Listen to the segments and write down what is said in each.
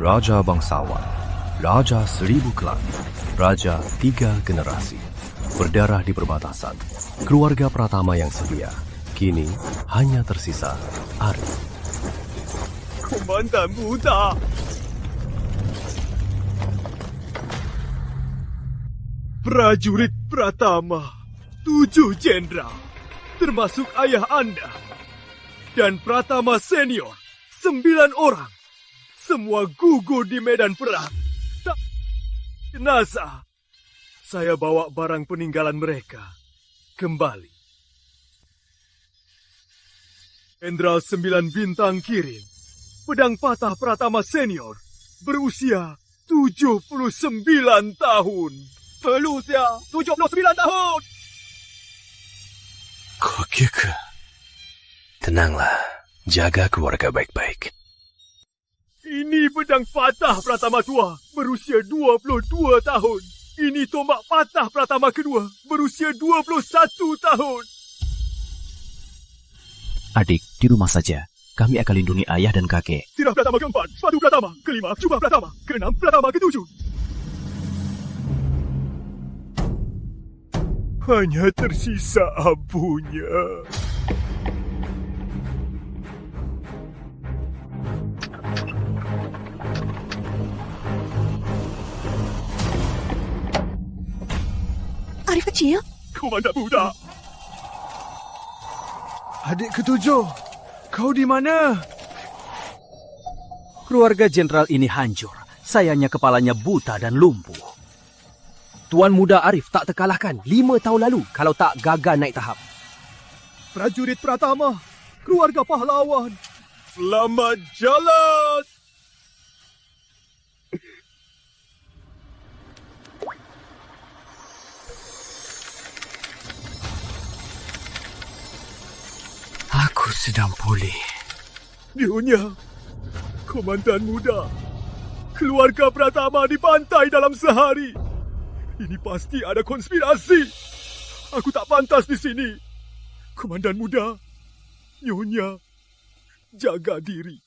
Raja Bangsawan, Raja Seribu Klan, Raja 3 Generasi. Berdarah di perbatasan, keluarga Pratama yang setia, kini hanya tersisa Arif. Komandan muda. Prajurit Pratama, 7 jenderal, termasuk ayah Anda. Dan Pratama senior, 9 orang. Semua gugur di medan perang. Tak jenazah. Saya bawa barang peninggalan mereka kembali. Jenderal 9 bintang kirim pedang patah Pratama senior berusia 79 tahun. Berusia 79 tahun. Kokike, tenanglah, jaga keluarga baik-baik. Ini pedang patah Pratama tua berusia 22 tahun. Ini tombak patah Pratama kedua berusia 21 tahun. Adik, di rumah saja. Kami akan lindungi ayah dan kakek. Sirah Pratama keempat, sepatu Pratama kelima, jubah Pratama keenam, Pratama ketujuh. Hanya tersisa abunya. Arif kecil? Komandan muda. Adik ketujuh, kau di mana? Keluarga jenderal ini hancur. Sayangnya kepalanya buta dan lumpuh. Tuan Muda Arif tak terkalahkan 5 tahun lalu kalau tak gagal naik tahap. Prajurit Pratama, keluarga pahlawan, selamat jalan. Aku sedang pulih. Nyonya, Komandan muda, keluarga Pratama dibantai dalam sehari. Ini pasti ada konspirasi. Aku tak pantas di sini. Komandan muda, Nyonya, jaga diri.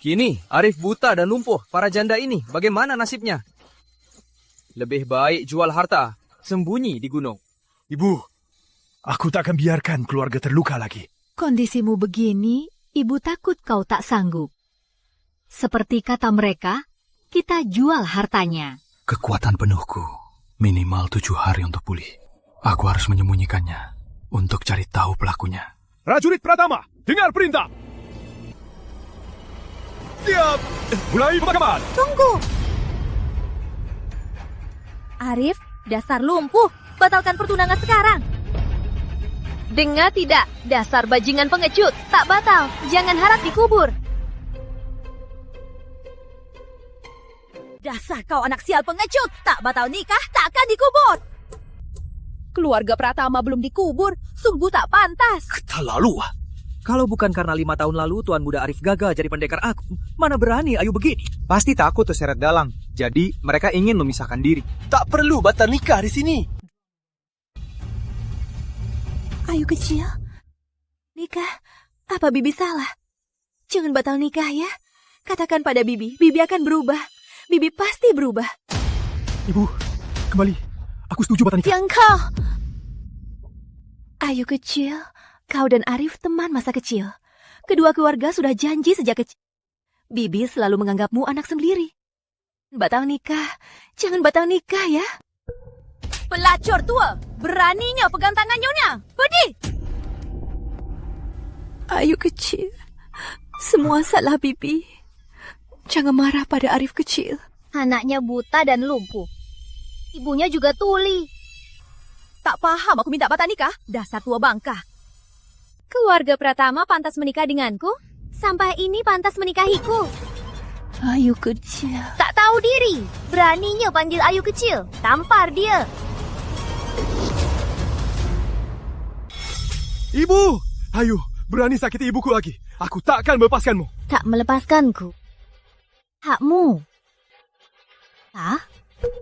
Kini, Arif buta dan lumpuh. Para janda ini, bagaimana nasibnya? Lebih baik jual harta, sembunyi di gunung. Ibu, aku tak akan biarkan keluarga terluka lagi. Kondisimu begini, ibu takut kau tak sanggup. Seperti kata mereka, kita jual hartanya. Kekuatan penuhku, minimal 7 hari untuk pulih. Aku harus menyembunyikannya untuk cari tahu pelakunya. Prajurit Pratama, dengar perintah. Siap, mulai pemakaman. Tunggu! Arif, dasar lumpuh. Batalkan pertunangan sekarang. Dengar tidak, dasar bajingan pengecut. Tak batal, jangan harap dikubur. Dasar kau anak sial pengecut. Tak batal nikah, takkan dikubur. Keluarga Pratama belum dikubur. Sungguh tak pantas. Terlalu. Kalau bukan karena 5 tahun lalu Tuan Muda Arif gagal jadi pendekar aku, mana berani Ayu begini? Pasti takut terseret dalang. Jadi mereka ingin memisahkan diri. Tak perlu batal nikah di sini. Ayu kecil. Nikah? Apa Bibi salah? Jangan batal nikah ya. Katakan pada Bibi, Bibi akan berubah. Bibi pasti berubah. Ibu, kembali. Aku setuju batal nikah. Yang kau. Ayu kecil, kau dan Arif teman masa kecil. Kedua keluarga sudah janji sejak kecil. Bibi selalu menganggapmu anak sendiri. Batal nikah. Jangan batal nikah ya. Pelacur tua, beraninya pegang tangan Nyonya. Pergi! Ayu kecil, semua salah Bibi. Jangan marah pada Arif kecil. Anaknya buta dan lumpuh. Ibunya juga tuli. Tak paham aku minta batal nikah? Dasar tua bangka. Keluarga Pratama pantas menikah denganku. Sampai ini pantas menikahiku. Ayu kecil. Tak tahu diri. Beraninya panggil Ayu kecil. Tampar dia. Ibu, ayo, berani sakiti ibuku lagi. Aku takkan melepaskanmu. Tak melepaskanku. Hakmu. Ah?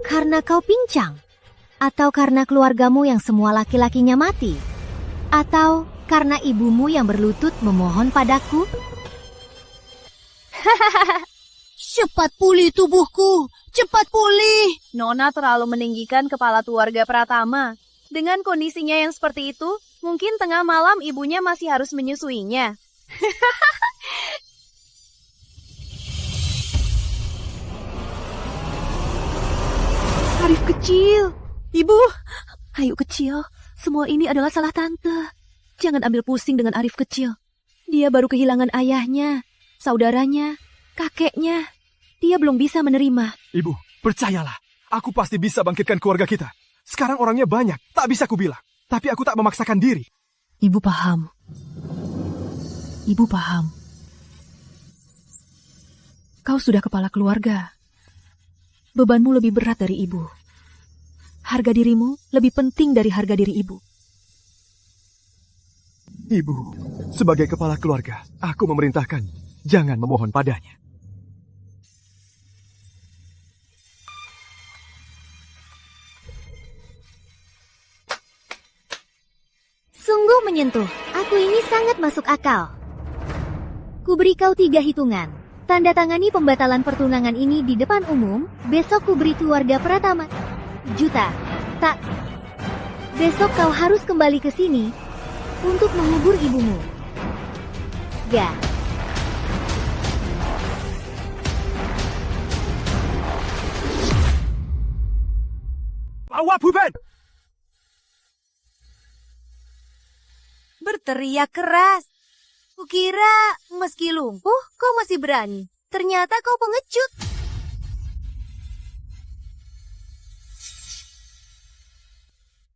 Karena kau pincang? Atau karena keluargamu yang semua laki-lakinya mati? Atau karena ibumu yang berlutut memohon padaku? Cepat pulih tubuhku, cepat pulih. Nona terlalu meninggikan kepala keluarga Pratama. Dengan kondisinya yang seperti itu, mungkin tengah malam ibunya masih harus menyusuinya. Arif kecil. Ibu, ayo kecil. Semua ini adalah salah tante. Jangan ambil pusing dengan Arif kecil. Dia baru kehilangan ayahnya, saudaranya, kakeknya. Dia belum bisa menerima. Ibu, percayalah. Aku pasti bisa bangkitkan keluarga kita. Sekarang orangnya banyak, tak bisa kubilang. Tapi aku tak memaksakan diri. Ibu paham. Ibu paham. Kau sudah kepala keluarga. Bebanmu lebih berat dari ibu. Harga dirimu lebih penting dari harga diri ibu. Ibu, sebagai kepala keluarga, aku memerintahkan jangan memohon padanya. Sungguh menyentuh. Aku ini sangat masuk akal. Kuberi kau 3 hitungan. Tanda tangani pembatalan pertunangan ini di depan umum. Besok kuberi keluarga Pratama juta. Tak. Besok kau harus kembali ke sini untuk mengubur ibumu. Ya. Bawa Buben! Berteriak keras. Kukira meski lumpuh kau masih berani. Ternyata kau pengecut.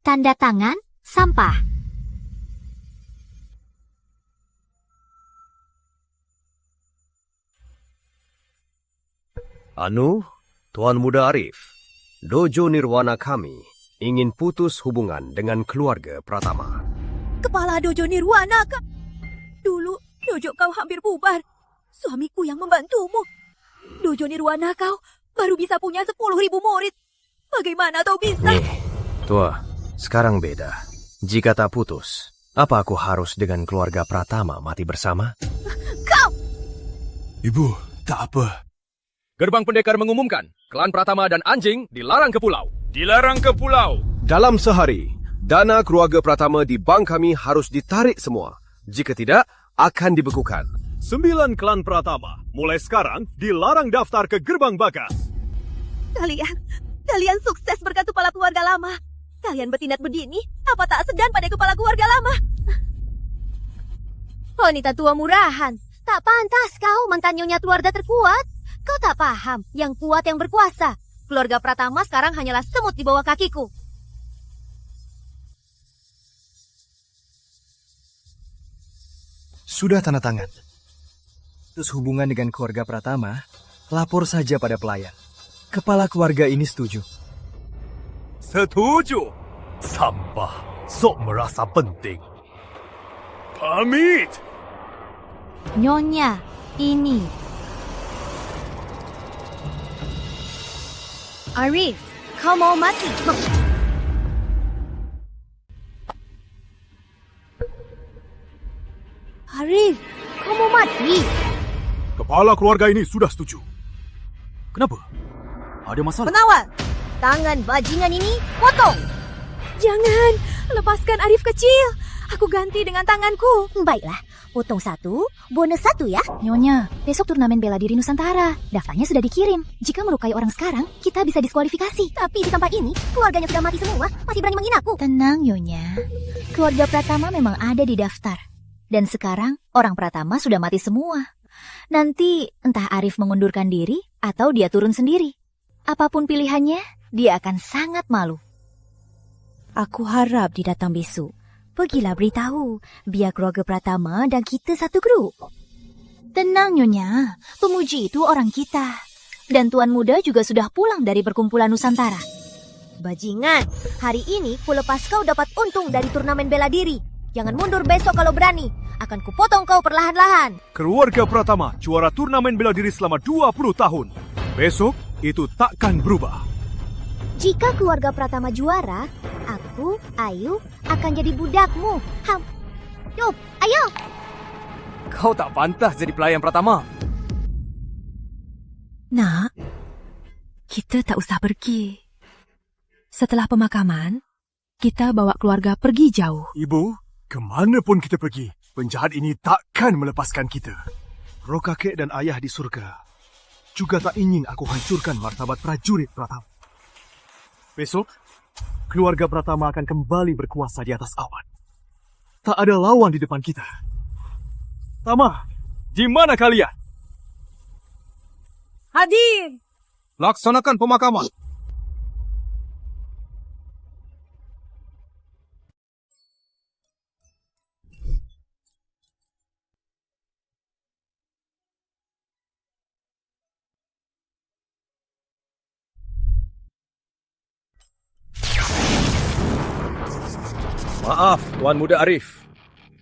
Tanda tangan sampah. Anu, Tuan Muda Arif, Dojo Nirwana kami ingin putus hubungan dengan keluarga Pratama. Kepala Dojo Nirwana, Kak. Dulu, dojo kau hampir bubar. Suamiku yang membantumu. Dojo Nirwana kau baru bisa punya 10.000 murid. Bagaimana kau bisa? Nih, Tua, sekarang beda. Jika tak putus, apa aku harus dengan keluarga Pratama mati bersama? Kau! Ibu, tak apa. Gerbang pendekar mengumumkan, klan Pratama dan anjing dilarang ke pulau. Dilarang ke pulau. Dalam sehari, dana keluarga Pratama di bank kami harus ditarik semua. Jika tidak, akan dibekukan. 9 klan Pratama mulai sekarang dilarang daftar ke gerbang bagas. Kalian sukses berkat kepala keluarga lama. Kalian bertindak begini, apa tak segan pada kepala keluarga lama? Wanita tua murahan. Tak pantas kau mantan nyonya keluarga terkuat. Kau tak paham, yang kuat yang berkuasa. Keluarga Pratama sekarang hanyalah semut di bawah kakiku. Sudah tanda tangan. Terus hubungan dengan keluarga Pratama, lapor saja pada pelayan. Kepala keluarga ini setuju. Setuju. Sampah, sok merasa penting. Pamit. Nyonya, ini. Arif, kau mau mati? Arif, kau mau mati? Kepala keluarga ini sudah setuju. Kenapa? Ada masalah? Pengawal, tangan bajingan ini potong. Jangan, lepaskan Arif kecil. Aku ganti dengan tanganku. Baiklah, potong 1, bonus 1 ya. Nyonya, besok turnamen bela diri Nusantara. Daftarnya sudah dikirim. Jika melukai orang sekarang, kita bisa diskualifikasi. Tapi di tempat ini, keluarganya sudah mati semua. Masih berani menghinaku. Tenang, Nyonya. Keluarga Pratama memang ada di daftar. Dan sekarang, orang Pratama sudah mati semua. Nanti, entah Arif mengundurkan diri atau dia turun sendiri. Apapun pilihannya, dia akan sangat malu. Aku harap di datang besok. Pergilah beritahu, biar keluarga Pratama dan kita satu grup. Tenang, Nyonya. Pemuji itu orang kita. Dan Tuan Muda juga sudah pulang dari perkumpulan Nusantara. Bajingan, hari ini kulepas kau dapat untung dari turnamen bela diri. Jangan mundur besok kalau berani. Akan kupotong kau perlahan-lahan. Keluarga Pratama juara turnamen bela diri selama 20 tahun. Besok itu takkan berubah. Jika keluarga Pratama juara, aku, Ayu, akan jadi budakmu. Yup, ayo! Kau tak pantas jadi pelayan Pratama. Nak, kita tak usah pergi. Setelah pemakaman, kita bawa keluarga pergi jauh. Ibu, kemana pun kita pergi, penjahat ini takkan melepaskan kita. Roh kakek dan ayah di surga juga tak ingin aku hancurkan martabat prajurit Pratama. Besok, keluarga Pratama akan kembali berkuasa di atas awan. Tak ada lawan di depan kita. Tama, di mana kalian? Hadir! Laksanakan pemakaman. Maaf, Tuan Muda Arif.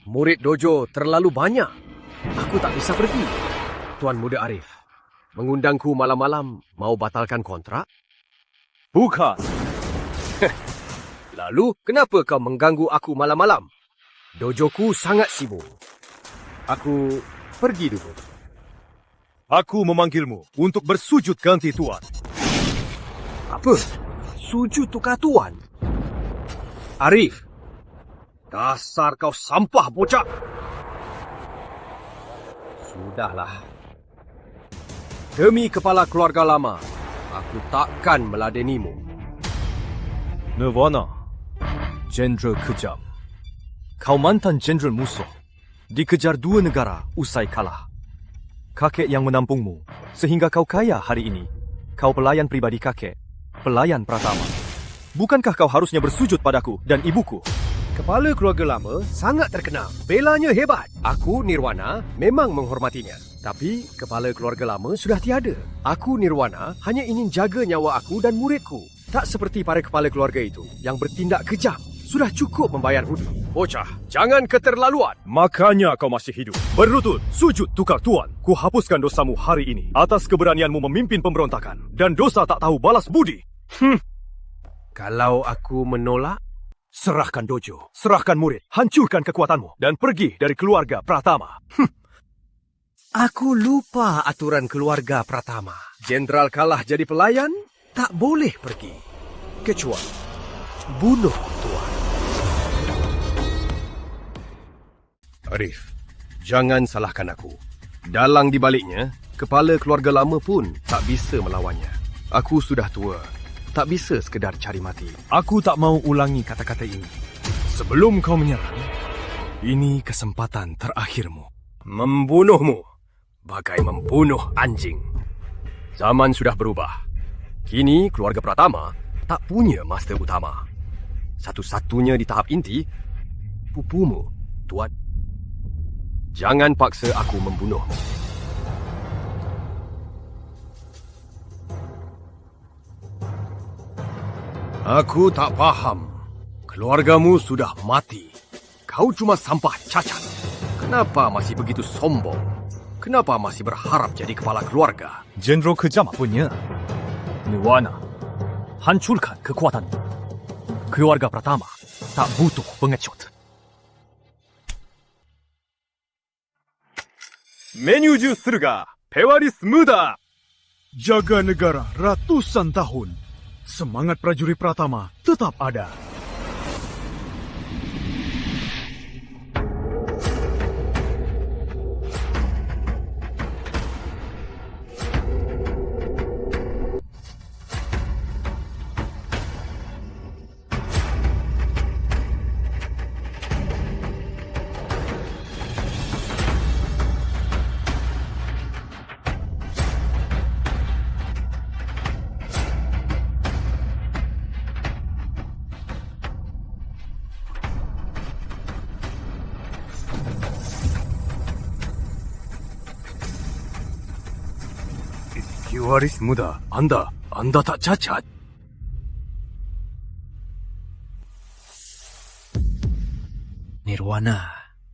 Murid dojo terlalu banyak. Aku tak bisa pergi. Tuan Muda Arif, mengundangku malam-malam mau batalkan kontrak? Bukan. Lalu, kenapa kau mengganggu aku malam-malam? Dojoku sangat sibuk. Aku pergi dulu. Aku memanggilmu untuk bersujud ganti Tuan. Apa? Sujud tukar Tuan? Arif, dasar kau sampah bocah. Sudahlah. Demi kepala keluarga lama, aku takkan meladenimu. Nirwana, Jenderal kejam. Kau mantan jenderal musuh. Dikejar 2 negara usai kalah. Kakek yang menampungmu sehingga kau kaya hari ini. Kau pelayan pribadi kakek, pelayan Pratama. Bukankah kau harusnya bersujud padaku dan ibuku? Kepala keluarga lama sangat terkenal. Belanya hebat. Aku, Nirwana, memang menghormatinya. Tapi kepala keluarga lama sudah tiada. Aku, Nirwana, hanya ingin jaga nyawa aku dan muridku. Tak seperti para kepala keluarga itu yang bertindak kejam. Sudah cukup membayar hudi. Bocah, jangan keterlaluan. Makanya kau masih hidup. Berlutut, sujud tukar Tuan. Ku hapuskan dosamu hari ini atas keberanianmu memimpin pemberontakan. Dan dosa tak tahu balas budi. Kalau aku menolak, serahkan dojo, serahkan murid, hancurkan kekuatanmu, dan pergi dari keluarga Pratama. Aku lupa aturan keluarga Pratama. Jenderal kalah jadi pelayan, tak boleh pergi. Kecuali bunuh Tuan. Arif, jangan salahkan aku. Dalang di baliknya, kepala keluarga lama pun tak bisa melawannya. Aku sudah tua, tak bisa sekedar cari mati. Aku tak mau ulangi kata-kata ini. Sebelum kau menyerang, ini kesempatan terakhirmu. Membunuhmu, bagai membunuh anjing. Zaman sudah berubah. Kini keluarga Pratama tak punya master utama. Satu-satunya di tahap inti, pupumu, Tuan. Jangan paksa aku membunuhmu. Aku tak faham. Keluargamu sudah mati. Kau cuma sampah cacat. Kenapa masih begitu sombong? Kenapa masih berharap jadi kepala keluarga? Jenderal kejam punya. Nirwana, hancurkan kekuatanmu. Keluarga Pratama tak butuh pengecut. Menuju surga, Pewaris Muda. Jaga negara ratusan tahun. Semangat prajurit Pratama tetap ada. Pewaris Muda, Anda tak cacat. Nirwana,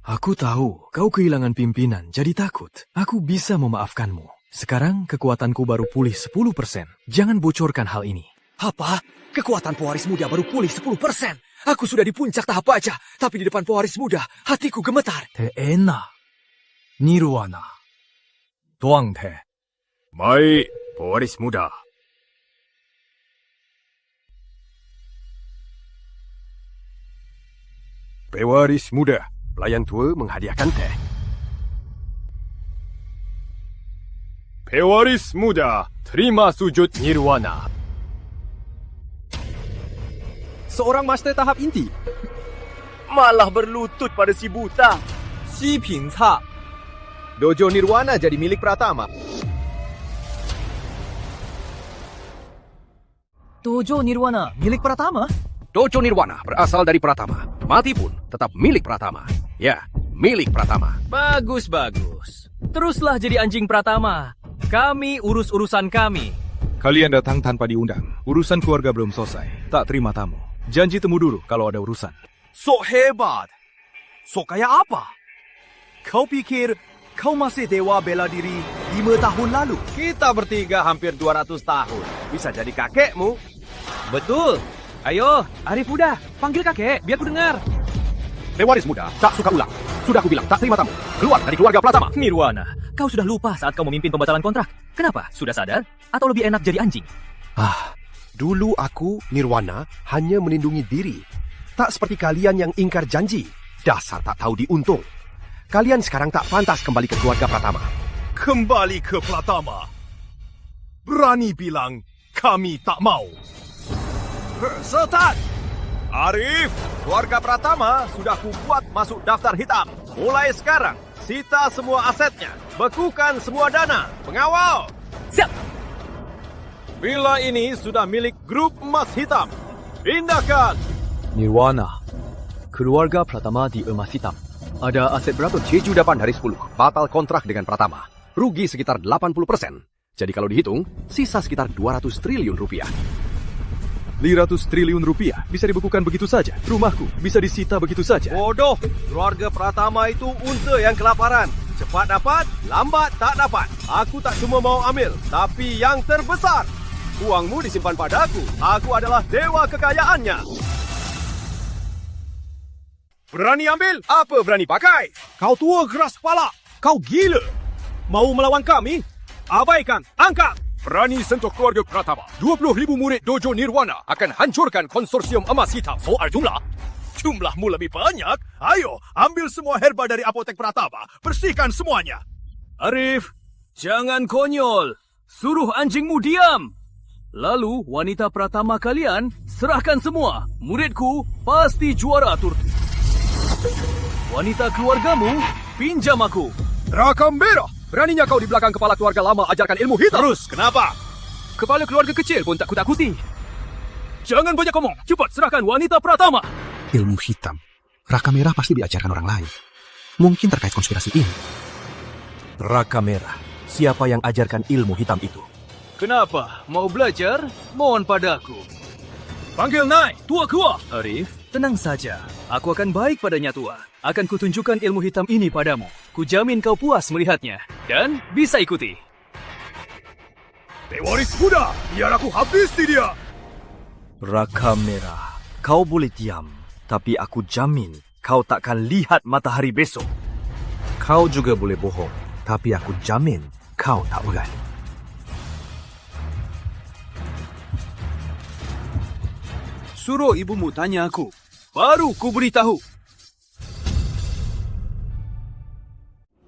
aku tahu kau kehilangan pimpinan jadi takut. Aku bisa memaafkanmu. Sekarang kekuatanku baru pulih 10%. Jangan bocorkan hal ini. Apa? Kekuatan pewaris muda baru pulih 10%. Aku sudah di puncak tahap baja, tapi di depan pewaris muda, hatiku gemetar. Teena, Nirwana, Tuang Te. Baik, Pewaris muda. Pewaris muda. Pelayan tua menghadiahkan teh. Pewaris muda, terima sujud nirwana. Seorang master tahap inti malah berlutut pada si buta. Si Pinca. Dojo Nirwana jadi milik Pratama. Dojo Nirwana milik Pratama? Dojo Nirwana berasal dari Pratama. Mati pun tetap milik Pratama. Ya, milik Pratama. Bagus. Teruslah jadi anjing Pratama. Kami urus urusan kami. Kalian datang tanpa diundang. Urusan keluarga belum selesai. Tak terima tamu. Janji temu dulu kalau ada urusan. Sok hebat. Sok kaya apa? Kau pikir kau masih dewa bela diri 5 tahun lalu? Kita bertiga hampir 200 tahun. Bisa jadi kakekmu. Betul. Ayo, Arif udah. Panggil kakek, biar ku dengar. Pewaris muda, tak suka ulang. Sudah aku bilang, tak terima tamu. Keluar dari keluarga Pratama. Nirwana, kau sudah lupa saat kau memimpin pembatalan kontrak. Kenapa? Sudah sadar? Atau lebih enak jadi anjing? Dulu aku, Nirwana, hanya melindungi diri. Tak seperti kalian yang ingkar janji. Dasar tak tahu diuntung. Kalian sekarang tak pantas kembali ke keluarga Pratama. Kembali ke Pratama. Berani bilang kami tak mau. Sultan! Arif, keluarga Pratama sudah kubuat masuk daftar hitam. Mulai sekarang, sita semua asetnya. Bekukan semua dana. Pengawal! Siap! Villa ini sudah milik grup emas hitam. Pindahkan! Nirwana. Keluarga Pratama di emas hitam. Ada aset berapa? Jeju 8 dari 10. Batal kontrak dengan Pratama. Rugi sekitar 80%. Jadi kalau dihitung, sisa sekitar 200 triliun rupiah. 500 triliun rupiah bisa dibekukan begitu saja. Rumahku bisa disita begitu saja. Bodoh! Keluarga Pratama itu unta yang kelaparan. Cepat dapat, lambat tak dapat. Aku tak cuma mau ambil, tapi yang terbesar. Uangmu disimpan padaku. Aku adalah dewa kekayaannya. Berani ambil? Apa berani pakai? Kau tua keras kepala. Kau gila. Mau melawan kami? Abaikan. Angkat. Berani sentuh keluarga Pratama. 20,000 murid Dojo Nirwana akan hancurkan konsorsium emas hitam. Soal jumlah? Jumlahmu lebih banyak. Ayo, ambil semua herba dari apotek Pratama. Bersihkan semuanya. Arif, jangan konyol. Suruh anjingmu diam. Lalu wanita Pratama kalian serahkan semua. Muridku pasti juara turki. Wanita keluargamu pinjam aku. Rakam merah! Beraninya kau di belakang kepala keluarga lama ajarkan ilmu hitam? Terus, kenapa? Kepala keluarga kecil pun tak kutakuti. Jangan banyak ngomong. Cepat serahkan wanita Pratama. Ilmu hitam. Raka merah pasti diajarkan orang lain. Mungkin terkait konspirasi ini. Raka merah. Siapa yang ajarkan ilmu hitam itu? Kenapa? Mau belajar? Mohon padaku. Panggil Nai, tua kuah. Arif, tenang saja. Aku akan baik padanya tua. Akan kutunjukkan ilmu hitam ini padamu. Kujamin kau puas melihatnya. Dan bisa ikuti. Pewaris muda, biar aku habisi dia. Raka merah. Kau boleh diam. Tapi aku jamin kau takkan lihat matahari besok. Kau juga boleh bohong. Tapi aku jamin kau tak berani. Suruh ibumu tanya aku. Baru ku beritahu.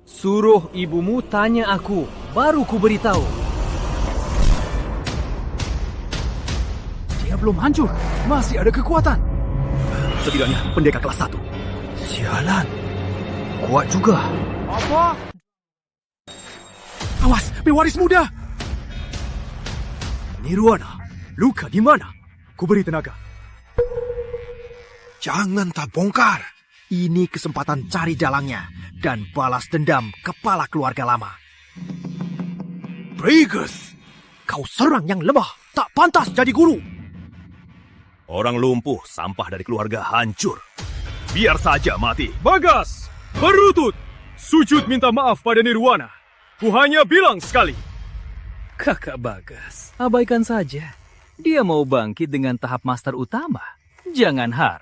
Suruh ibumu tanya aku. Baru ku beritahu. Dia belum hancur. Masih ada kekuatan. Setidaknya pendekar kelas 1. Sialan. Kuat juga. Apa? Awas, pewaris muda. Nirwana, luka di mana? Ku beri tenaga. Jangan tak bongkar. Ini kesempatan cari dalangnya dan balas dendam kepala keluarga lama. Bregus, kau serang yang lemah. Tak pantas jadi guru. Orang lumpuh, sampah dari keluarga hancur. Biar saja mati. Bagas, berlutut. Sujud minta maaf pada Nirwana. Ku hanya bilang sekali. Kakak Bagas, abaikan saja. Dia mau bangkit dengan tahap master utama. Jangan har.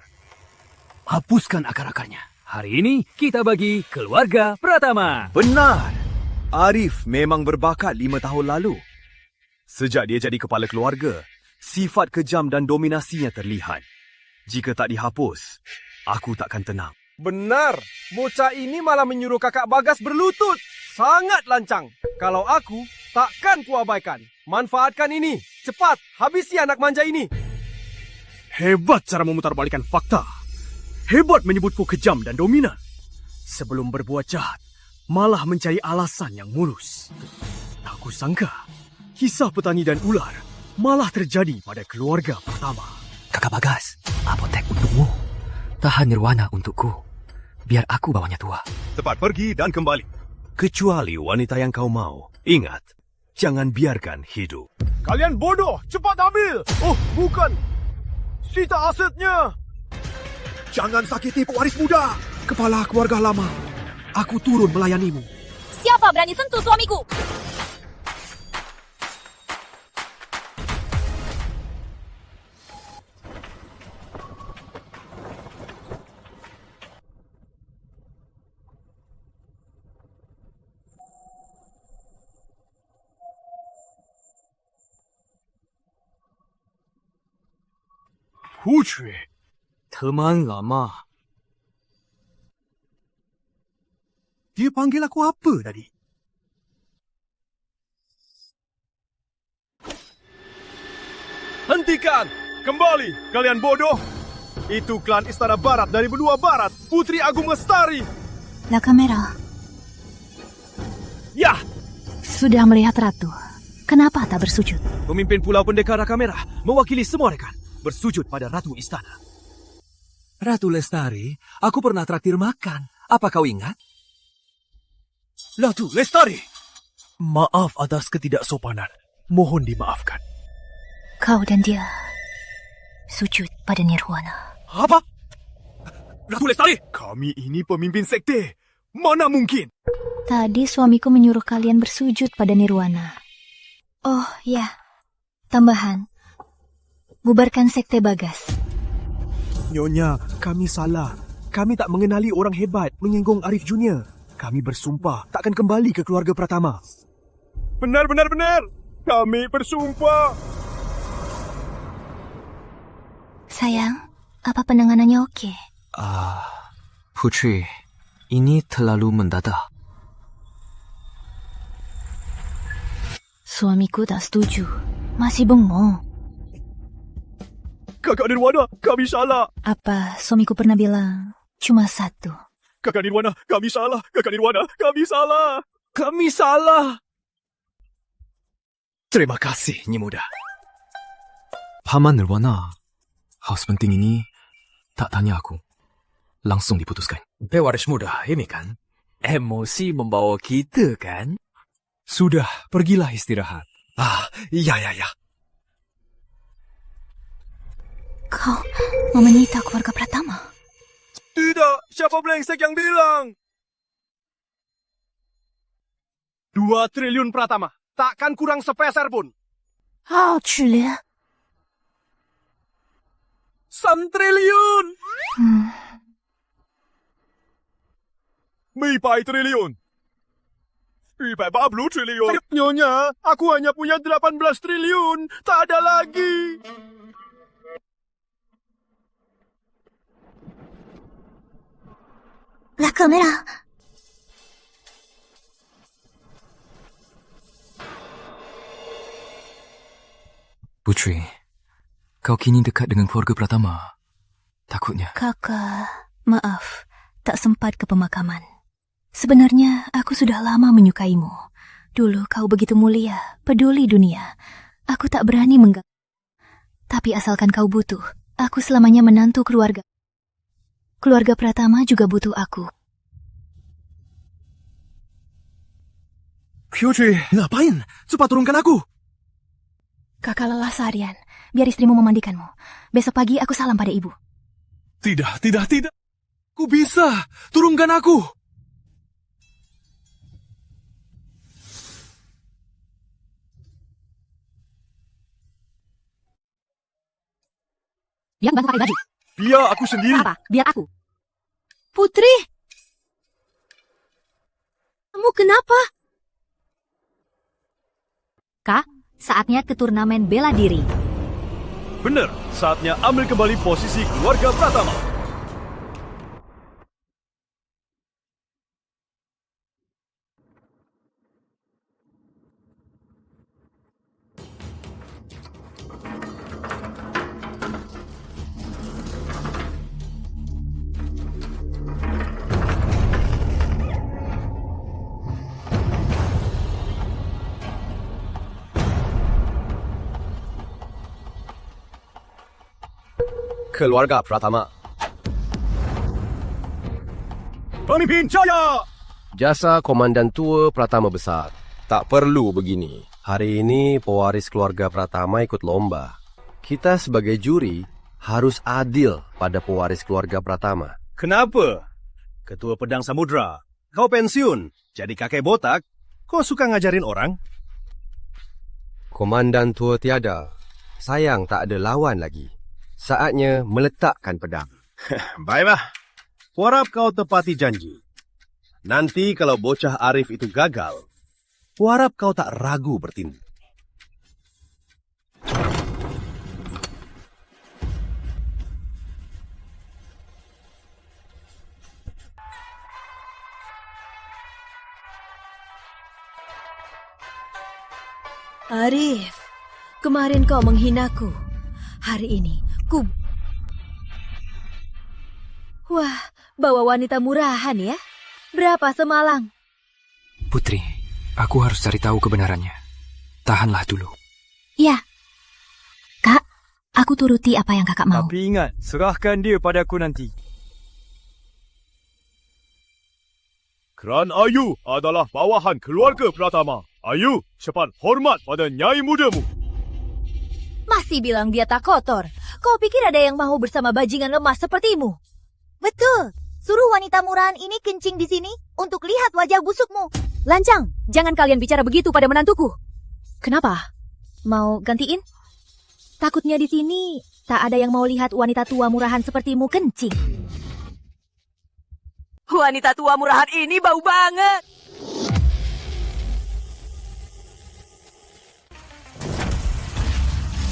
Hapuskan akar-akarnya. Hari ini kita bagi keluarga Pratama. Benar. Arif memang berbakat 5 tahun lalu. Sejak dia jadi kepala keluarga, sifat kejam dan dominasinya terlihat. Jika tak dihapus, aku takkan tenang. Benar, bocah ini malah menyuruh kakak Bagas berlutut. Sangat lancang. Kalau aku, takkan kuabaikan. Manfaatkan ini. Cepat, habisi anak manja ini. Hebat cara memutarbalikkan fakta. Hebat menyebutku kejam dan dominan. Sebelum berbuat jahat, malah mencari alasan yang mulus. Tak kusangka, kisah petani dan ular malah terjadi pada keluarga pertama. Kakak Bagas, apotek untukmu. Tahan nirwana untukku. Biar aku bawanya tua. Cepat pergi dan kembali. Kecuali wanita yang kau mau. Ingat, jangan biarkan hidup. Kalian bodoh! Cepat ambil! Oh, bukan! Sita asetnya! Jangan sakiti pewaris muda! Kepala keluarga lama, aku turun melayanimu. Siapa berani sentuh suamiku? Putri, teman lama. Dia panggil aku apa tadi? Hentikan! Kembali, kalian bodoh! Itu klan Istana Barat dari benua Barat, Putri Agung Lestari! La kamera. Ya! Sudah melihat Ratu. Kenapa tak bersujud? Pemimpin Pulau Pendekar Raka Merah mewakili semua rekan bersujud pada Ratu Istana. Ratu Lestari, aku pernah traktir makan. Apa kau ingat? Ratu Lestari, maaf atas ketidaksopanan. Mohon dimaafkan. Kau dan dia sujud pada nirwana. Apa? Ratu Lestari! Kami ini pemimpin sekte. Mana mungkin? Tadi suamiku menyuruh kalian bersujud pada nirwana. Oh, ya. Tambahan. Bubarkan sekte Bagas. Nyonya, kami salah. Kami tak mengenali orang hebat menyinggung Arif Junior. Kami bersumpah takkan kembali ke keluarga Pratama. Benar. Kami bersumpah. Sayang, apa penanganannya oke? Putri, ini terlalu mendadak. Suamiku tak setuju. Masih bengong. Kakak Nirwana, kami salah. Apa suamiku pernah bilang cuma satu? Kakak Nirwana, kami salah. Kakak Nirwana, kami salah. Kami salah. Terima kasih, Nyi Muda. Paman Nirwana, hal penting ini tak tanya aku. Langsung diputuskan. Pewaris muda, ini kan? Emosi membawa kita, kan? Sudah, pergilah istirahat. Ya. Kau mau menyita keluarga Pratama? Tidak, siapa brengsek yang bilang? 2 triliun Pratama. Takkan kurang sepeser pun. 2 triliun? 3 triliun. 4 triliun. 180 triliun. Nyonya, aku hanya punya 18 triliun. Tak ada lagi. La kamera. Putri, kau kini dekat dengan keluarga Pratama. Takutnya. Kakak, maaf. Tak sempat ke pemakaman. Sebenarnya, aku sudah lama menyukaimu. Dulu kau begitu mulia, peduli dunia. Aku tak berani mengganggu. Tapi asalkan kau butuh, aku selamanya menantu keluarga. Keluarga Pratama juga butuh aku. Putri, ngapain? Cepat turunkan aku. Kakak lelah seharian. Biar istrimu memandikanmu. Besok pagi aku salam pada ibu. Tidak. Ku bisa. Turunkan aku. Yang bantu pakai baju. Biar aku sendiri. Apa? Biar aku. Putri! Kamu kenapa? Kak, Saatnya ke turnamen bela diri. Benar, saatnya ambil kembali posisi keluarga Pratama. Keluarga Pratama. Pemimpin Jaya! Jasa Komandan Tua Pratama Besar. Tak perlu begini. Hari ini pewaris keluarga Pratama ikut lomba. Kita sebagai juri harus adil pada pewaris keluarga Pratama. Kenapa? Ketua Pedang Samudra, kau pensiun, jadi kakek botak, kau suka ngajarin orang? Komandan Tua tiada. Sayang tak ada lawan lagi. Saatnya meletakkan pedang. Baiklah, kuharap kau tepati janji. Nanti kalau bocah Arif itu gagal, kuharap kau tak ragu bertindak. Arif, kemarin kau menghinaku. Hari ini, Wah, bawa wanita murahan ya? Berapa semalang? Putri, aku harus cari tahu kebenarannya. Tahanlah dulu. Ya. Kak, aku turuti apa yang kakak mau. Tapi ingat, serahkan dia padaku nanti. Keran Ayu adalah bawahan keluarga Pratama. Ayu, cepat hormat pada nyai mudamu. Masih bilang dia tak kotor. Kau pikir ada yang mau bersama bajingan lemah sepertimu? Betul. Suruh wanita murahan ini kencing di sini untuk lihat wajah busukmu. Lancang, jangan kalian bicara begitu pada menantuku. Kenapa? Mau gantiin? Takutnya di sini tak ada yang mau lihat wanita tua murahan sepertimu kencing. Wanita tua murahan ini bau banget.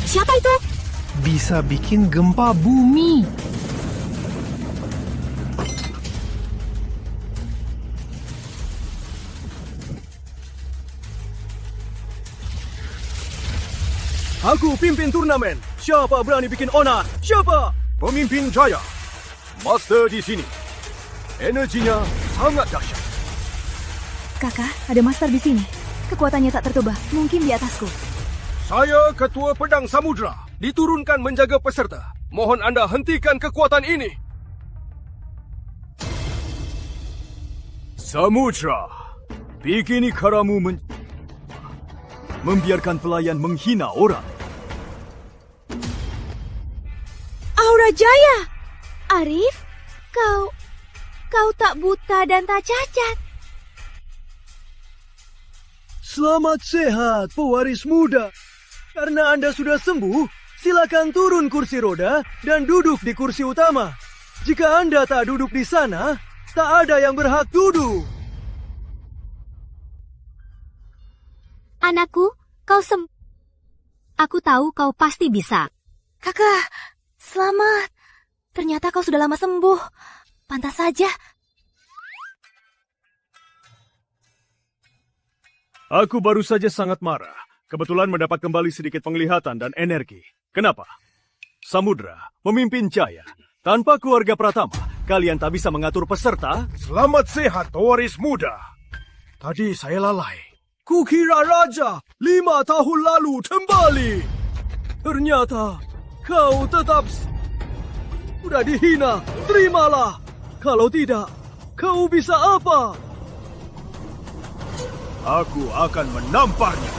Siapa itu? Bisa bikin gempa bumi. Aku pimpin turnamen. Siapa berani bikin onar? Siapa? Pemimpin Jaya. Master di sini. Energinya sangat dahsyat. Kakak, ada master di sini. Kekuatannya tak tertebak. Mungkin di atasku. Saya Ketua Pedang Samudra, diturunkan menjaga peserta. Mohon anda hentikan kekuatan ini. Samudra, begini karamu membiarkan pelayan menghina orang. Aura Jaya! Arif, kau tak buta dan tak cacat. Selamat sehat, pewaris muda. Karena Anda sudah sembuh, silakan turun kursi roda dan duduk di kursi utama. Jika Anda tak duduk di sana, tak ada yang berhak duduk. Anakku, kau Aku tahu kau pasti bisa. Kakak, selamat. Ternyata kau sudah lama sembuh. Pantas saja. Aku baru saja sangat marah. Kebetulan mendapat kembali sedikit penglihatan dan energi. Kenapa? Samudra, memimpin Jaya. Tanpa keluarga Pratama, kalian tak bisa mengatur peserta. Selamat sehat, pewaris muda. Tadi saya lalai. Kukira Raja 5 tahun lalu kembali. Ternyata kau tetap sudah dihina. Terimalah. Kalau tidak, kau bisa apa? Aku akan menamparnya.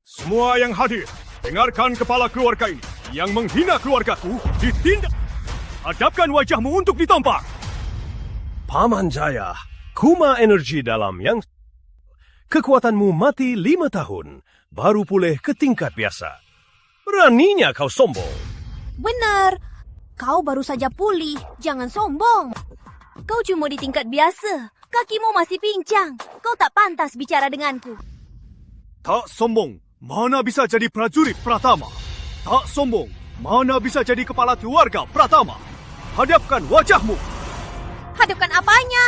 Semua yang hadir, dengarkan kepala keluarga ini. Yang menghina keluargaku, ditindak. Hadapkan wajahmu untuk ditampar. Paman Jaya, kuma energi dalam yang... Kekuatanmu mati 5 tahun, baru pulih ke tingkat biasa. Beraninya kau sombong. Benar. Kau baru saja pulih, jangan sombong. Kau cuma di tingkat biasa. Kakimu masih pincang. Kau tak pantas bicara denganku. Tak sombong, mana bisa jadi prajurit Pratama? Tak sombong, mana bisa jadi kepala keluarga Pratama? Hadapkan wajahmu. Hadapkan apanya?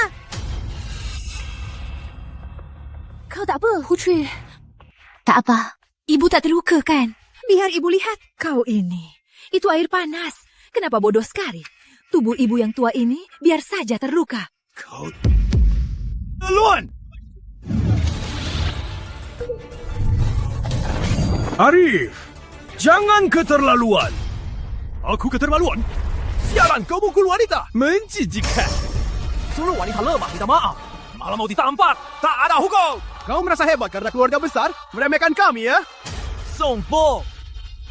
Kau tak apa, Putri? Tak apa. Ibu tak terluka kan? Biar ibu lihat. Kau ini, itu air panas. Kenapa bodoh sekali? Tubuh ibu yang tua ini biar saja terluka. Kau... Laluan! Arif, jangan keterlaluan. Aku keterlaluan? Sialan, kau mukul wanita. Menjijikkan. Suruh wanita lemah minta maaf. Malah mau ditampar. Tak ada hukum. Kau merasa hebat karena keluarga besar meremehkan kami, ya? Sombong.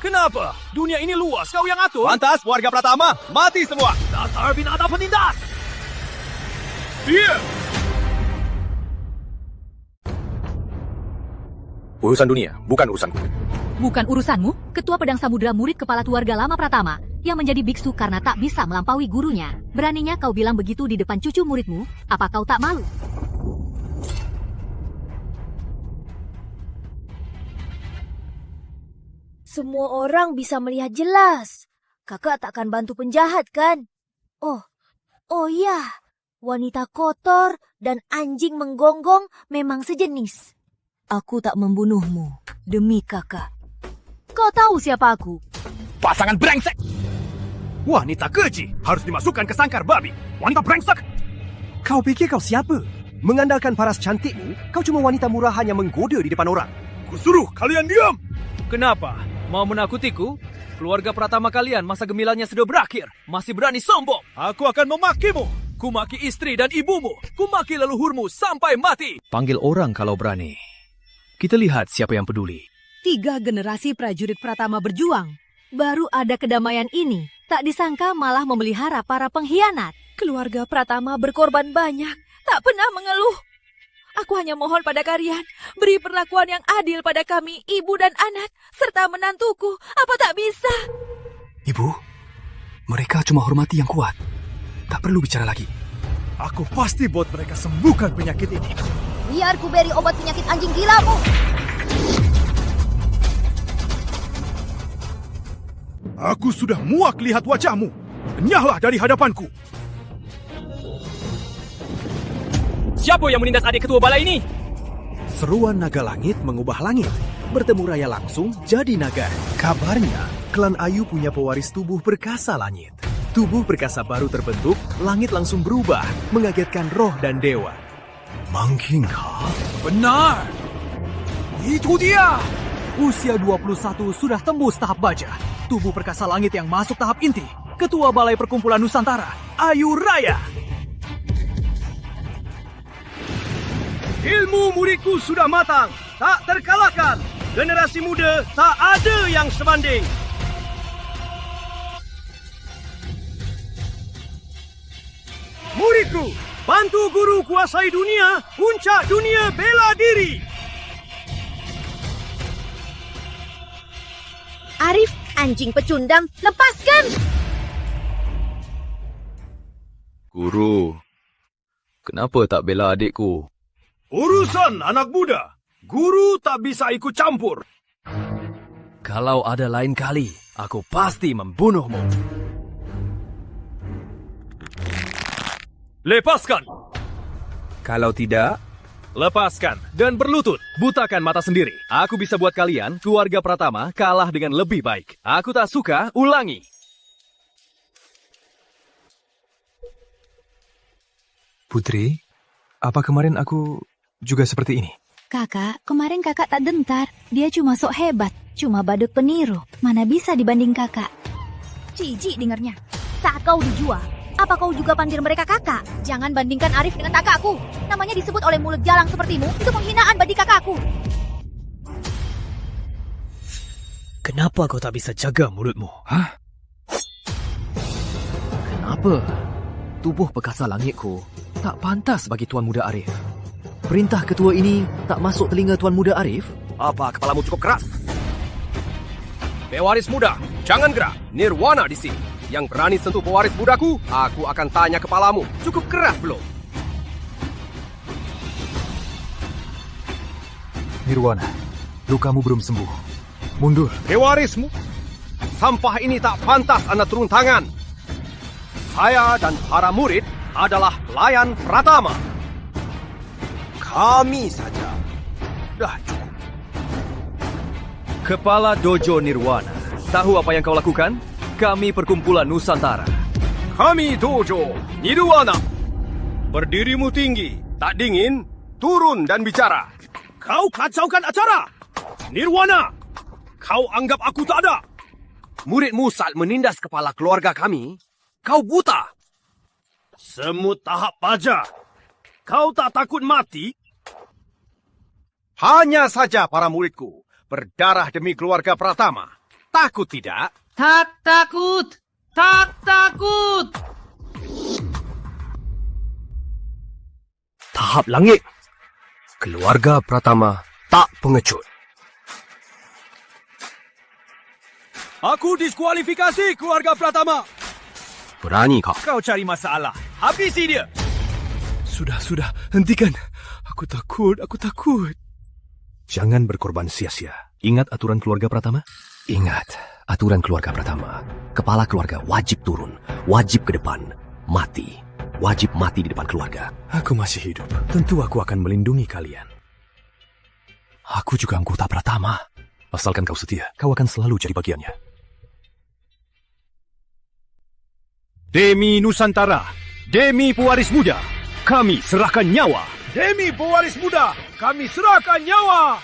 Kenapa? Dunia ini luas, kau yang atur. Pantas, warga Pratama, mati semua. Dasar binatang penindas. Iya. Urusan dunia, bukan urusanku. Bukan urusanmu, Ketua Pedang Samudra murid kepala keluarga lama Pratama yang menjadi biksu karena tak bisa melampaui gurunya. Beraninya kau bilang begitu di depan cucu muridmu? Apa kau tak malu? Semua orang bisa melihat jelas. Kakak takkan bantu penjahat, kan? Oh ya. Wanita kotor dan anjing menggonggong memang sejenis. Aku tak membunuhmu demi kakak. Kau tahu siapa aku? Pasangan brengsek! Wanita keji harus dimasukkan ke sangkar babi. Wanita brengsek! Kau pikir kau siapa? Mengandalkan paras cantikmu, kau cuma wanita murahan yang menggoda di depan orang. Kusuruh kalian diam! Kenapa? Mau menakutiku? Keluarga Pratama kalian masa gemilannya sudah berakhir. Masih berani sombong. Aku akan memakimu. Kumaki istri dan ibumu. Kumaki leluhurmu sampai mati. Panggil orang kalau berani. Kita lihat siapa yang peduli. 3 generasi prajurit Pratama berjuang. Baru ada kedamaian ini. Tak disangka malah memelihara para pengkhianat. Keluarga Pratama berkorban banyak. Tak pernah mengeluh. Aku hanya mohon pada kalian, beri perlakuan yang adil pada kami, ibu dan anak, serta menantuku. Apa tak bisa? Ibu, mereka cuma hormati yang kuat. Tak perlu bicara lagi. Aku pasti buat mereka sembuhkan penyakit ini. Biar ku beri obat penyakit anjing gilamu. Aku sudah muak lihat wajahmu. Enyahlah dari hadapanku. Siapa yang menindas adik ketua balai ini? Seruan naga langit mengubah langit. Bertemu raya langsung jadi naga. Kabarnya, klan Ayu punya pewaris tubuh perkasa langit. Tubuh perkasa baru terbentuk, langit langsung berubah, mengagetkan roh dan dewa. Mangkingkah? Benar. Itu dia. Usia 21 sudah tembus tahap baja. Tubuh perkasa langit yang masuk tahap inti. Ketua Balai Perkumpulan Nusantara, Ayu Raya. Ilmu muridku sudah matang, tak terkalahkan. Generasi muda tak ada yang sebanding. Muridku, bantu guru kuasai dunia, puncak dunia bela diri. Arif, anjing pecundang, lepaskan! Guru, kenapa tak bela adikku? Urusan anak muda. Guru tak bisa ikut campur. Kalau ada lain kali, aku pasti membunuhmu. Lepaskan. Kalau tidak, Lepaskan dan berlutut. Butakan mata sendiri. Aku bisa buat kalian, keluarga Pratama, kalah dengan lebih baik. Aku tak suka, ulangi. Putri, apa kemarin aku juga seperti ini? Kakak, kemarin kakak tak gentar. Dia cuma sok hebat, cuma badut peniru. Mana bisa dibanding kakak? Jijik dengarnya. Saat kau dijual, apa kau juga panggil mereka kakak? Jangan bandingkan Arif dengan kakakku. Namanya disebut oleh mulut jalang sepertimu, itu penghinaan bagi kakakku. Kenapa kau tak bisa jaga mulutmu? Hah? Kenapa? Tubuh perkasa langitku tak pantas bagi Tuan Muda Arif. Perintah ketua ini tak masuk telinga Tuan Muda Arif? Apa kepalamu cukup keras? Pewaris muda, jangan gerak. Nirwana di sini. Yang berani sentuh pewaris mudaku, aku akan tanya kepalamu. Cukup keras belum? Nirwana, lukamu belum sembuh. Mundur. Pewarismu, sampah ini tak pantas Anda turun tangan. Saya dan para murid adalah pelayan Pratama. Kami saja. Dah cukup. Kepala Dojo Nirwana, tahu apa yang kau lakukan? Kami perkumpulan Nusantara. Kami Dojo Nirwana. Berdirimu tinggi, tak dingin, turun dan bicara. Kau kacaukan acara! Nirwana! Kau anggap aku tak ada! Muridmu saat menindas kepala keluarga kami, kau buta. Semut tahap paja. Kau tak takut mati? Hanya saja para muridku berdarah demi keluarga Pratama. Takut tidak? Tak takut! Tak takut! Tahap langit. Keluarga Pratama tak pengecut. Aku diskualifikasi keluarga Pratama. Berani kau? Kau cari masalah. Habisi dia. Sudah, hentikan. Aku takut. Jangan berkorban sia-sia. Ingat aturan keluarga Pratama? Ingat aturan keluarga Pratama. Kepala keluarga wajib turun, wajib ke depan, mati. Wajib mati di depan keluarga. Aku masih hidup. Tentu aku akan melindungi kalian. Aku juga anggota Pratama. Asalkan kau setia, kau akan selalu jadi bagiannya. Demi Nusantara, demi pewaris muda, kami serahkan nyawa. Demi pewaris muda, kami serahkan nyawa.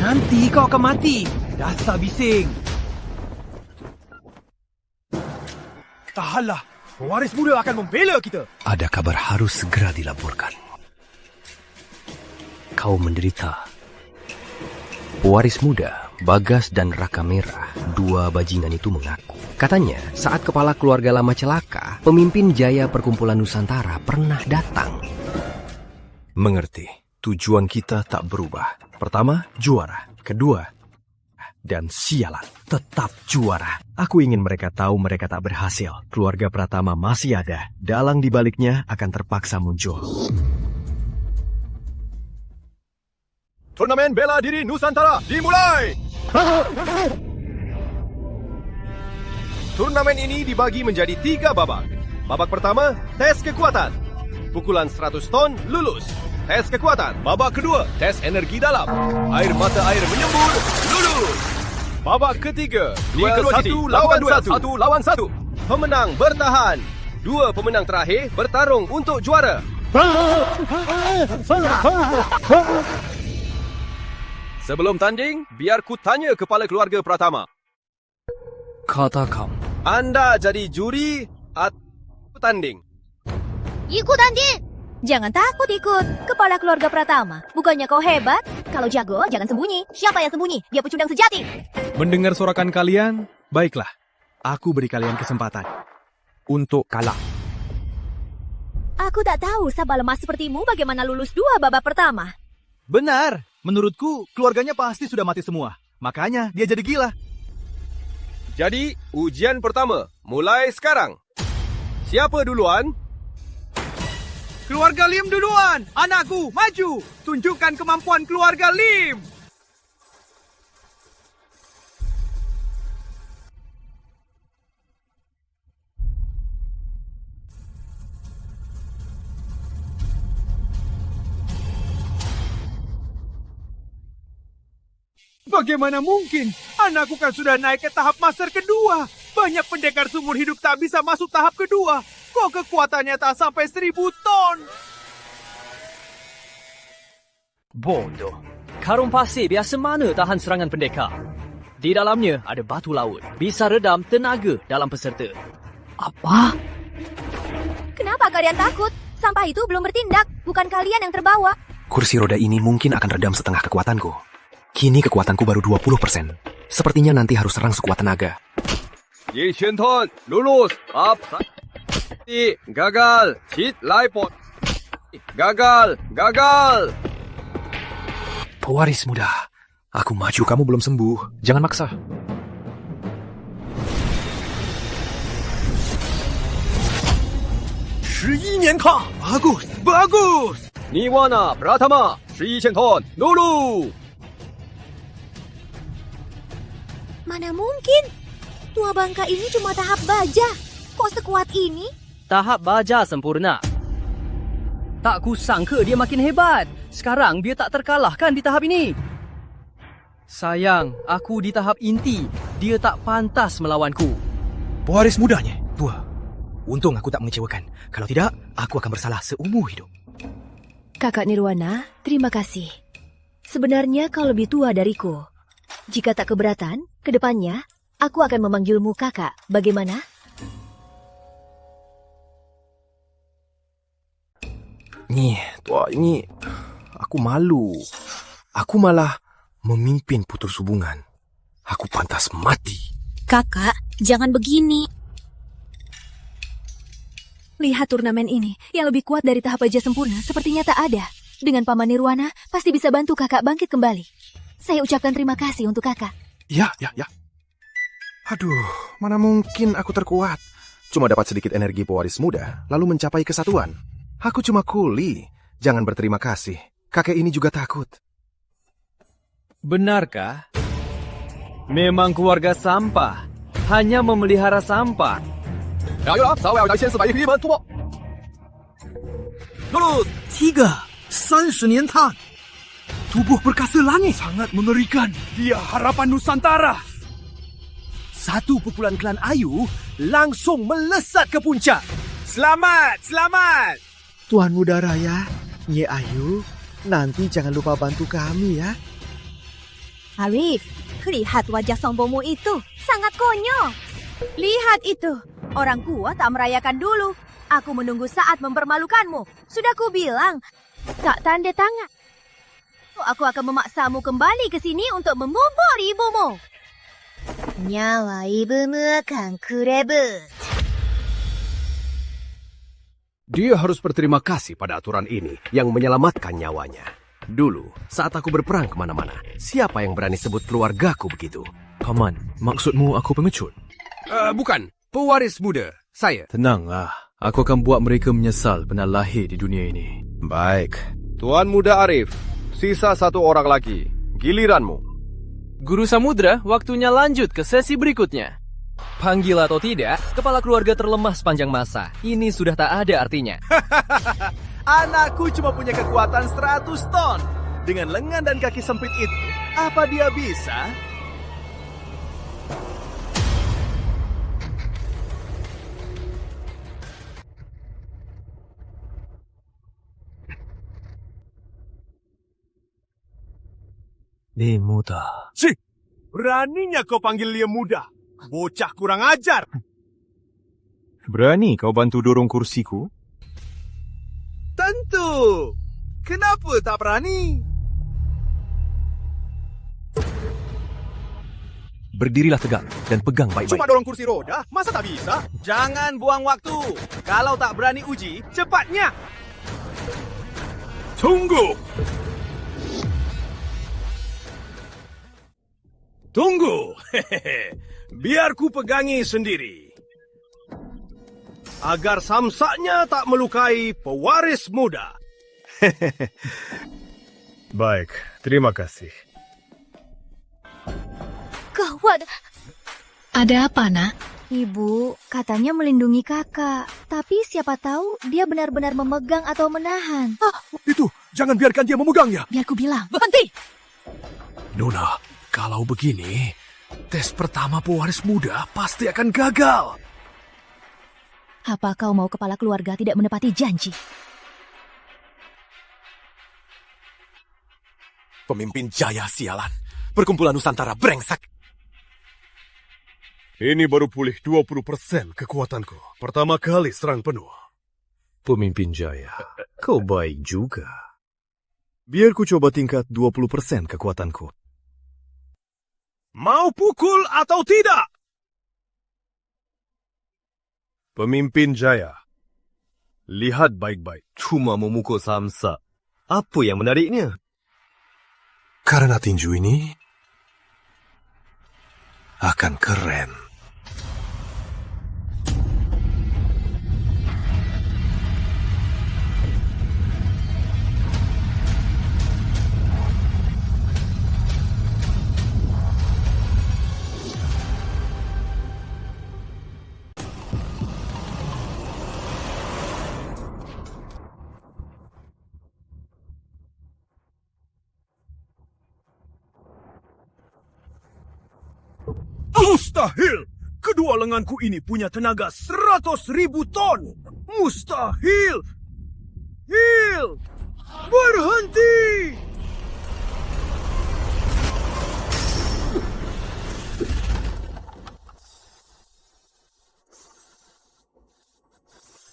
Nanti kau akan mati. Dasar bising. Tahanlah. Pewaris muda akan membela kita. Ada kabar harus segera dilaporkan. Kau menderita. Pewaris muda, Bagas dan Raka Merah, dua bajingan itu mengaku. Katanya, saat kepala keluarga lama celaka, pemimpin jaya perkumpulan Nusantara pernah datang. Mengerti, tujuan kita tak berubah. Pertama, juara. Kedua, dan sialan, tetap juara. Aku ingin mereka tahu mereka tak berhasil. Keluarga Pratama masih ada. Dalang di baliknya akan terpaksa muncul. Turnamen bela diri Nusantara dimulai! Turnamen ini dibagi menjadi 3 babak. Babak pertama, tes kekuatan. Pukulan 100 ton, lulus. Tes kekuatan. Babak kedua, tes energi dalam. Air mata air menyembur, lulus. Babak ketiga, duel 1 lawan 1. Pemenang bertahan. 2 pemenang terakhir bertarung untuk juara. Sebelum tanding, biar ku tanya kepala keluarga Pratama. Katakan. Anda jadi juri atau tanding? Ikut tanding! Jangan takut ikut. Kepala keluarga Pratama. Bukannya kau hebat? Kalau jago, jangan sembunyi. Siapa yang sembunyi? Dia pecundang sejati. Mendengar sorakan kalian, baiklah. Aku beri kalian kesempatan untuk kalah. Aku tak tahu sabah lemas sepertimu bagaimana lulus 2 babak pertama. Benar. Menurutku, keluarganya pasti sudah mati semua. Makanya dia jadi gila. Jadi, ujian pertama mulai sekarang. Siapa duluan? Keluarga Lim duluan. Anakku, maju. Tunjukkan kemampuan keluarga Lim. Bagaimana mungkin? Anakku kan sudah naik ke tahap master kedua. Banyak pendekar seumur hidup tak bisa masuk tahap kedua. Kok kekuatannya tak sampai 1000 ton? Bodoh. Karung pasir biasa mana tahan serangan pendekar? Di dalamnya ada batu laut. Bisa redam tenaga dalam peserta. Apa? Kenapa kalian takut? Sampah itu belum bertindak. Bukan kalian yang terbawa. Kursi roda ini mungkin akan redam setengah kekuatanku. Kini kekuatanku baru 20%. Sepertinya nanti harus serang sekuat tenaga. Ye Shenton, lulus. Up. Gagal. Hit Laipot. Gagal. Pewaris muda, aku maju, kamu belum sembuh. Jangan maksa. Bagus. Nirwana Pratama 11,000 ton. Dulu. Mana mungkin? Tua bangka ini cuma tahap baja. Kok sekuat ini? Tahap baja sempurna. Tak kusangka dia makin hebat. Sekarang dia tak terkalahkan di tahap ini. Sayang, aku di tahap inti. Dia tak pantas melawanku. Pewaris mudanya, Tua. Untung aku tak mengecewakan. Kalau tidak, aku akan bersalah seumur hidup. Kakak Nirwana, terima kasih. Sebenarnya kau lebih tua dariku. Jika tak keberatan, kedepannya aku akan memanggilmu kakak. Bagaimana? Tua, ini aku malu. Aku malah memimpin putus hubungan. Aku pantas mati. Kakak, jangan begini. Lihat turnamen ini, yang lebih kuat dari tahap baja sempurna sepertinya tak ada. Dengan Paman Nirwana, pasti bisa bantu kakak bangkit kembali. Saya ucapkan terima kasih untuk kakak. Ya. Aduh, mana mungkin aku terkuat. Cuma dapat sedikit energi pewaris muda, lalu mencapai kesatuan. Aku cuma kuli. Jangan berterima kasih. Kakek ini juga takut. Benarkah? Memang keluarga sampah. Hanya memelihara sampah. Ayolah, saya akan 1400突破。Lulus 30 年tank. Tubuh perkasa langit. Sangat mengerikan. Dia harapan Nusantara. Satu pukulan klan Ayu langsung melesat ke puncak. Selamat! Tuan Muda Raya, Nye Ayu, nanti jangan lupa bantu kami ya. Arif, lihat wajah sombongmu itu. Sangat konyol. Lihat itu. Orang kuat tak merayakan dulu. Aku menunggu saat mempermalukanmu. Sudah kubilang, tak tanda tangan. Aku akan memaksamu kembali ke sini untuk mengubur ibumu. Nyawa ibumu akan kurebut. Dia harus berterima kasih pada aturan ini yang menyelamatkan nyawanya. Dulu, saat aku berperang kemana-mana, siapa yang berani sebut keluargaku begitu? Paman, maksudmu aku pengecut? Bukan, pewaris muda, saya. Tenanglah, aku akan buat mereka menyesal pernah lahir di dunia ini. Baik, Tuan Muda Arif, sisa satu orang lagi, giliranmu. Guru Samudra, waktunya lanjut ke sesi berikutnya. Panggil atau tidak, kepala keluarga terlemah sepanjang masa. Ini sudah tak ada artinya. Anakku cuma punya kekuatan 100 ton. Dengan lengan dan kaki sempit itu, apa dia bisa? Dia muda. Cik, beraninya kau panggil dia muda. Bocah kurang ajar. Berani kau bantu dorong kursiku? Tentu. Kenapa tak berani? Berdirilah tegak dan pegang baik-baik. Cuma dorong kursi roda, masa tak bisa? Jangan buang waktu. Kalau tak berani uji, cepatnya. Tunggu. Biar ku pegangi sendiri. Agar samsaknya tak melukai pewaris muda. Baik, terima kasih. Gawat. Ada apa, Nak? Ibu, katanya melindungi kakak. Tapi siapa tahu dia benar-benar memegang atau menahan. Itu, jangan biarkan dia memegangnya. Biar ku bilang. Berhenti! Nona, kalau begini, tes pertama pewaris muda pasti akan gagal. Apa kau mau kepala keluarga tidak menepati janji? Pemimpin Jaya sialan. Perkumpulan Nusantara brengsek. Ini baru pulih 20% kekuatanku. Pertama kali serang penuh. Pemimpin Jaya, kau baik juga. Biar ku coba tingkat 20% kekuatanku. Mau pukul atau tidak? Pemimpin Jaya, lihat baik-baik. Cuma memukul samsa. Apa yang menariknya? Karena tinju ini akan keren. Mustahil! Kedua lenganku ini punya tenaga 100,000 ton. Mustahil! Hil! Berhenti!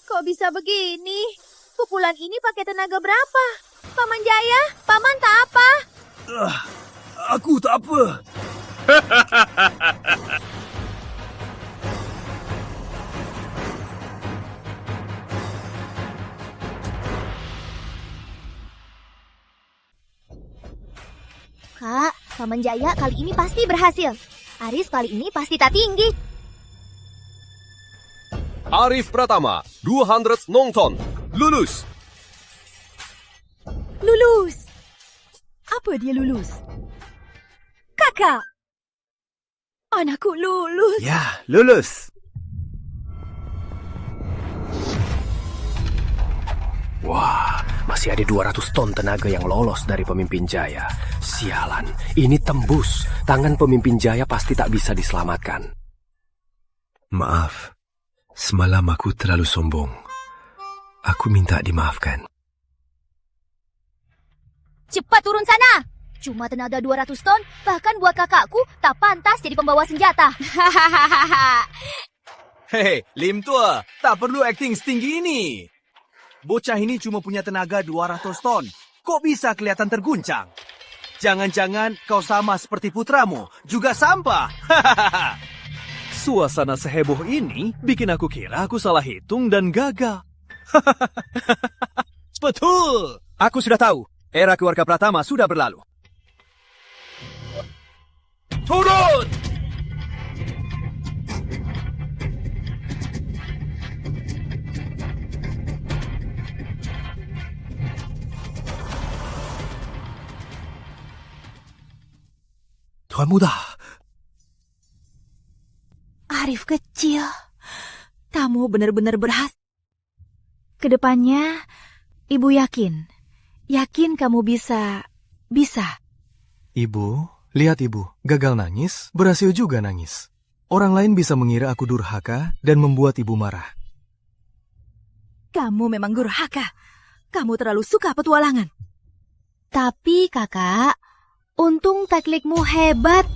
Kok bisa begini? Pukulan ini pakai tenaga berapa? Paman Jaya, Paman tak apa? Aku tak apa. Kak, Paman Jaya kali ini pasti berhasil. Aris kali ini pasti tak tinggi. Arif Pratama, 200 nongton. Lulus. Lulus. Apa dia lulus? Kakak. Anakku lulus. Ya, lulus. Wah, masih ada 200 ton tenaga yang lolos dari pemimpin Jaya. Sialan, ini tembus. Tangan pemimpin Jaya pasti tak bisa diselamatkan. Maaf, semalam aku terlalu sombong. Aku minta dimaafkan. Cepat turun sana. Cuma tenaga 200 ton, bahkan buat kakakku tak pantas jadi pembawa senjata. Hei, Lim Tua, tak perlu akting setinggi ini. Bocah ini cuma punya tenaga 200 ton. Kok bisa kelihatan terguncang? Jangan-jangan kau sama seperti putramu, juga sampah. Suasana seheboh ini bikin aku kira aku salah hitung dan gagal. Betul! Aku sudah tahu, era keluarga Pratama sudah berlalu. Turun! Tuan Muda. Arif kecil. Kamu benar-benar berhasil. Kedepannya, Ibu yakin. Yakin kamu bisa. Ibu, lihat Ibu, gagal nangis, berhasil juga nangis. Orang lain bisa mengira aku durhaka dan membuat Ibu marah. Kamu memang durhaka. Kamu terlalu suka petualangan. Tapi kakak, untung teknikmu hebat.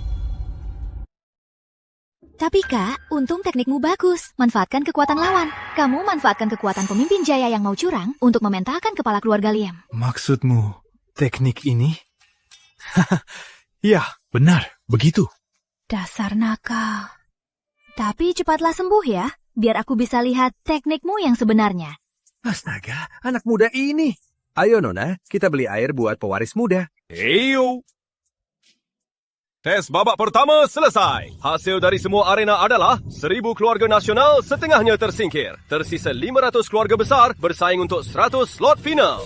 Tapi kak, untung teknikmu bagus. Manfaatkan kekuatan lawan. Kamu manfaatkan kekuatan pemimpin Jaya yang mau curang untuk mementalkan kepala keluarga Liam. Maksudmu, teknik ini? Ya, benar, begitu. Dasar nakal. Tapi cepatlah sembuh ya, biar aku bisa lihat teknikmu yang sebenarnya. Astaga, anak muda ini. Ayo Nona, kita beli air buat pewaris muda. Eyo. Tes babak pertama selesai. Hasil dari semua arena adalah 1,000 keluarga nasional setengahnya tersingkir. Tersisa 500 keluarga besar bersaing untuk 100 slot final.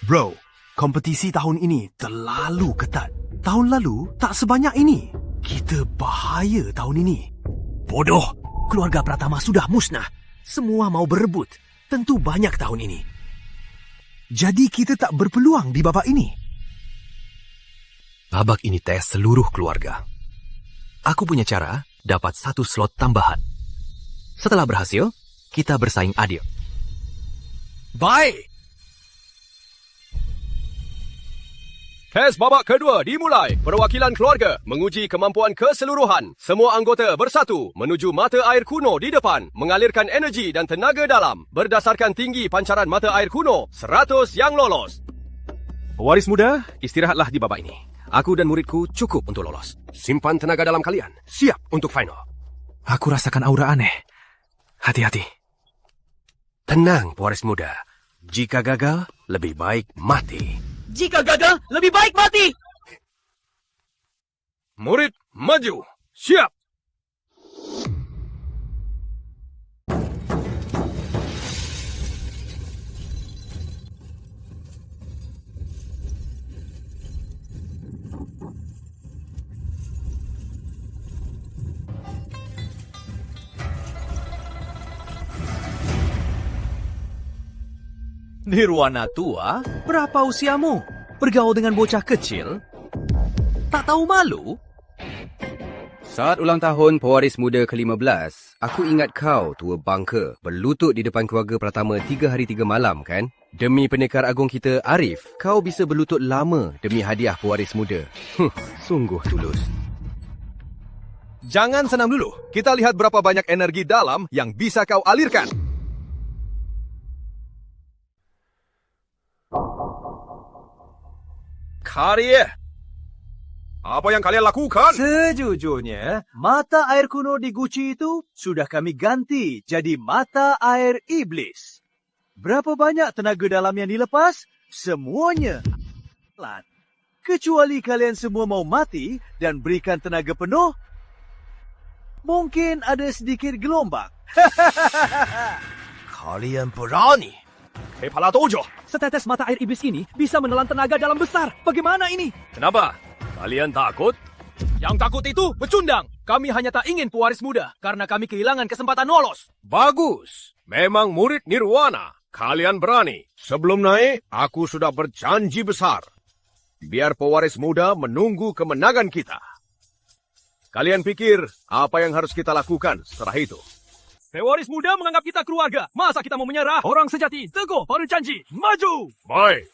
Bro, kompetisi tahun ini terlalu ketat. Tahun lalu tak sebanyak ini. Kita bahaya tahun ini. Bodoh, keluarga Pratama sudah musnah. Semua mau berebut. Tentu banyak tahun ini. Jadi kita tak berpeluang di babak ini. Babak ini tes seluruh keluarga. Aku punya cara dapat 1 slot tambahan. Setelah berhasil, kita bersaing adil. Baik. Tes babak kedua dimulai. Perwakilan keluarga menguji kemampuan keseluruhan. Semua anggota bersatu menuju mata air kuno di depan, mengalirkan energi dan tenaga dalam. Berdasarkan tinggi pancaran mata air kuno, 100 yang lolos. Pewaris muda, istirahatlah di babak ini. Aku dan muridku cukup untuk lolos. Simpan tenaga dalam kalian. Siap untuk final. Aku rasakan aura aneh. Hati-hati. Tenang, pewaris muda. Jika gagal, lebih baik mati. Jika gagal, lebih baik mati. Murid, maju. Siap. Nirwana tua, berapa usiamu? Bergaul dengan bocah kecil? Tak tahu malu? Saat ulang tahun pewaris muda ke-15, aku ingat kau, tua bangka, berlutut di depan keluarga Pratama 3 hari 3 malam, kan? Demi pendekar agung kita, Arif, kau bisa berlutut lama demi hadiah pewaris muda. Sungguh tulus. Jangan senang dulu. Kita lihat berapa banyak energi dalam yang bisa kau alirkan. Karya! Apa yang kalian lakukan? Sejujurnya, mata air kuno di Gucci itu sudah kami ganti jadi mata air iblis. Berapa banyak tenaga dalam yang dilepas? Semuanya. Kecuali kalian semua mau mati dan berikan tenaga penuh, mungkin ada sedikit gelombang. Kalian berani. Kepala Dojo. Setetes mata air iblis ini bisa menelan tenaga dalam besar. Bagaimana ini? Kenapa? Kalian takut? Yang takut itu pecundang. Kami hanya tak ingin pewaris muda karena kami kehilangan kesempatan lolos. Bagus. Memang murid Nirwana. Kalian berani. Sebelum naik, aku sudah berjanji besar. Biar pewaris muda menunggu kemenangan kita. Kalian pikir apa yang harus kita lakukan setelah itu? Pewaris muda menganggap kita keluarga. Masa kita mau menyerah? Orang sejati, teguh pada janji. Maju! Baik.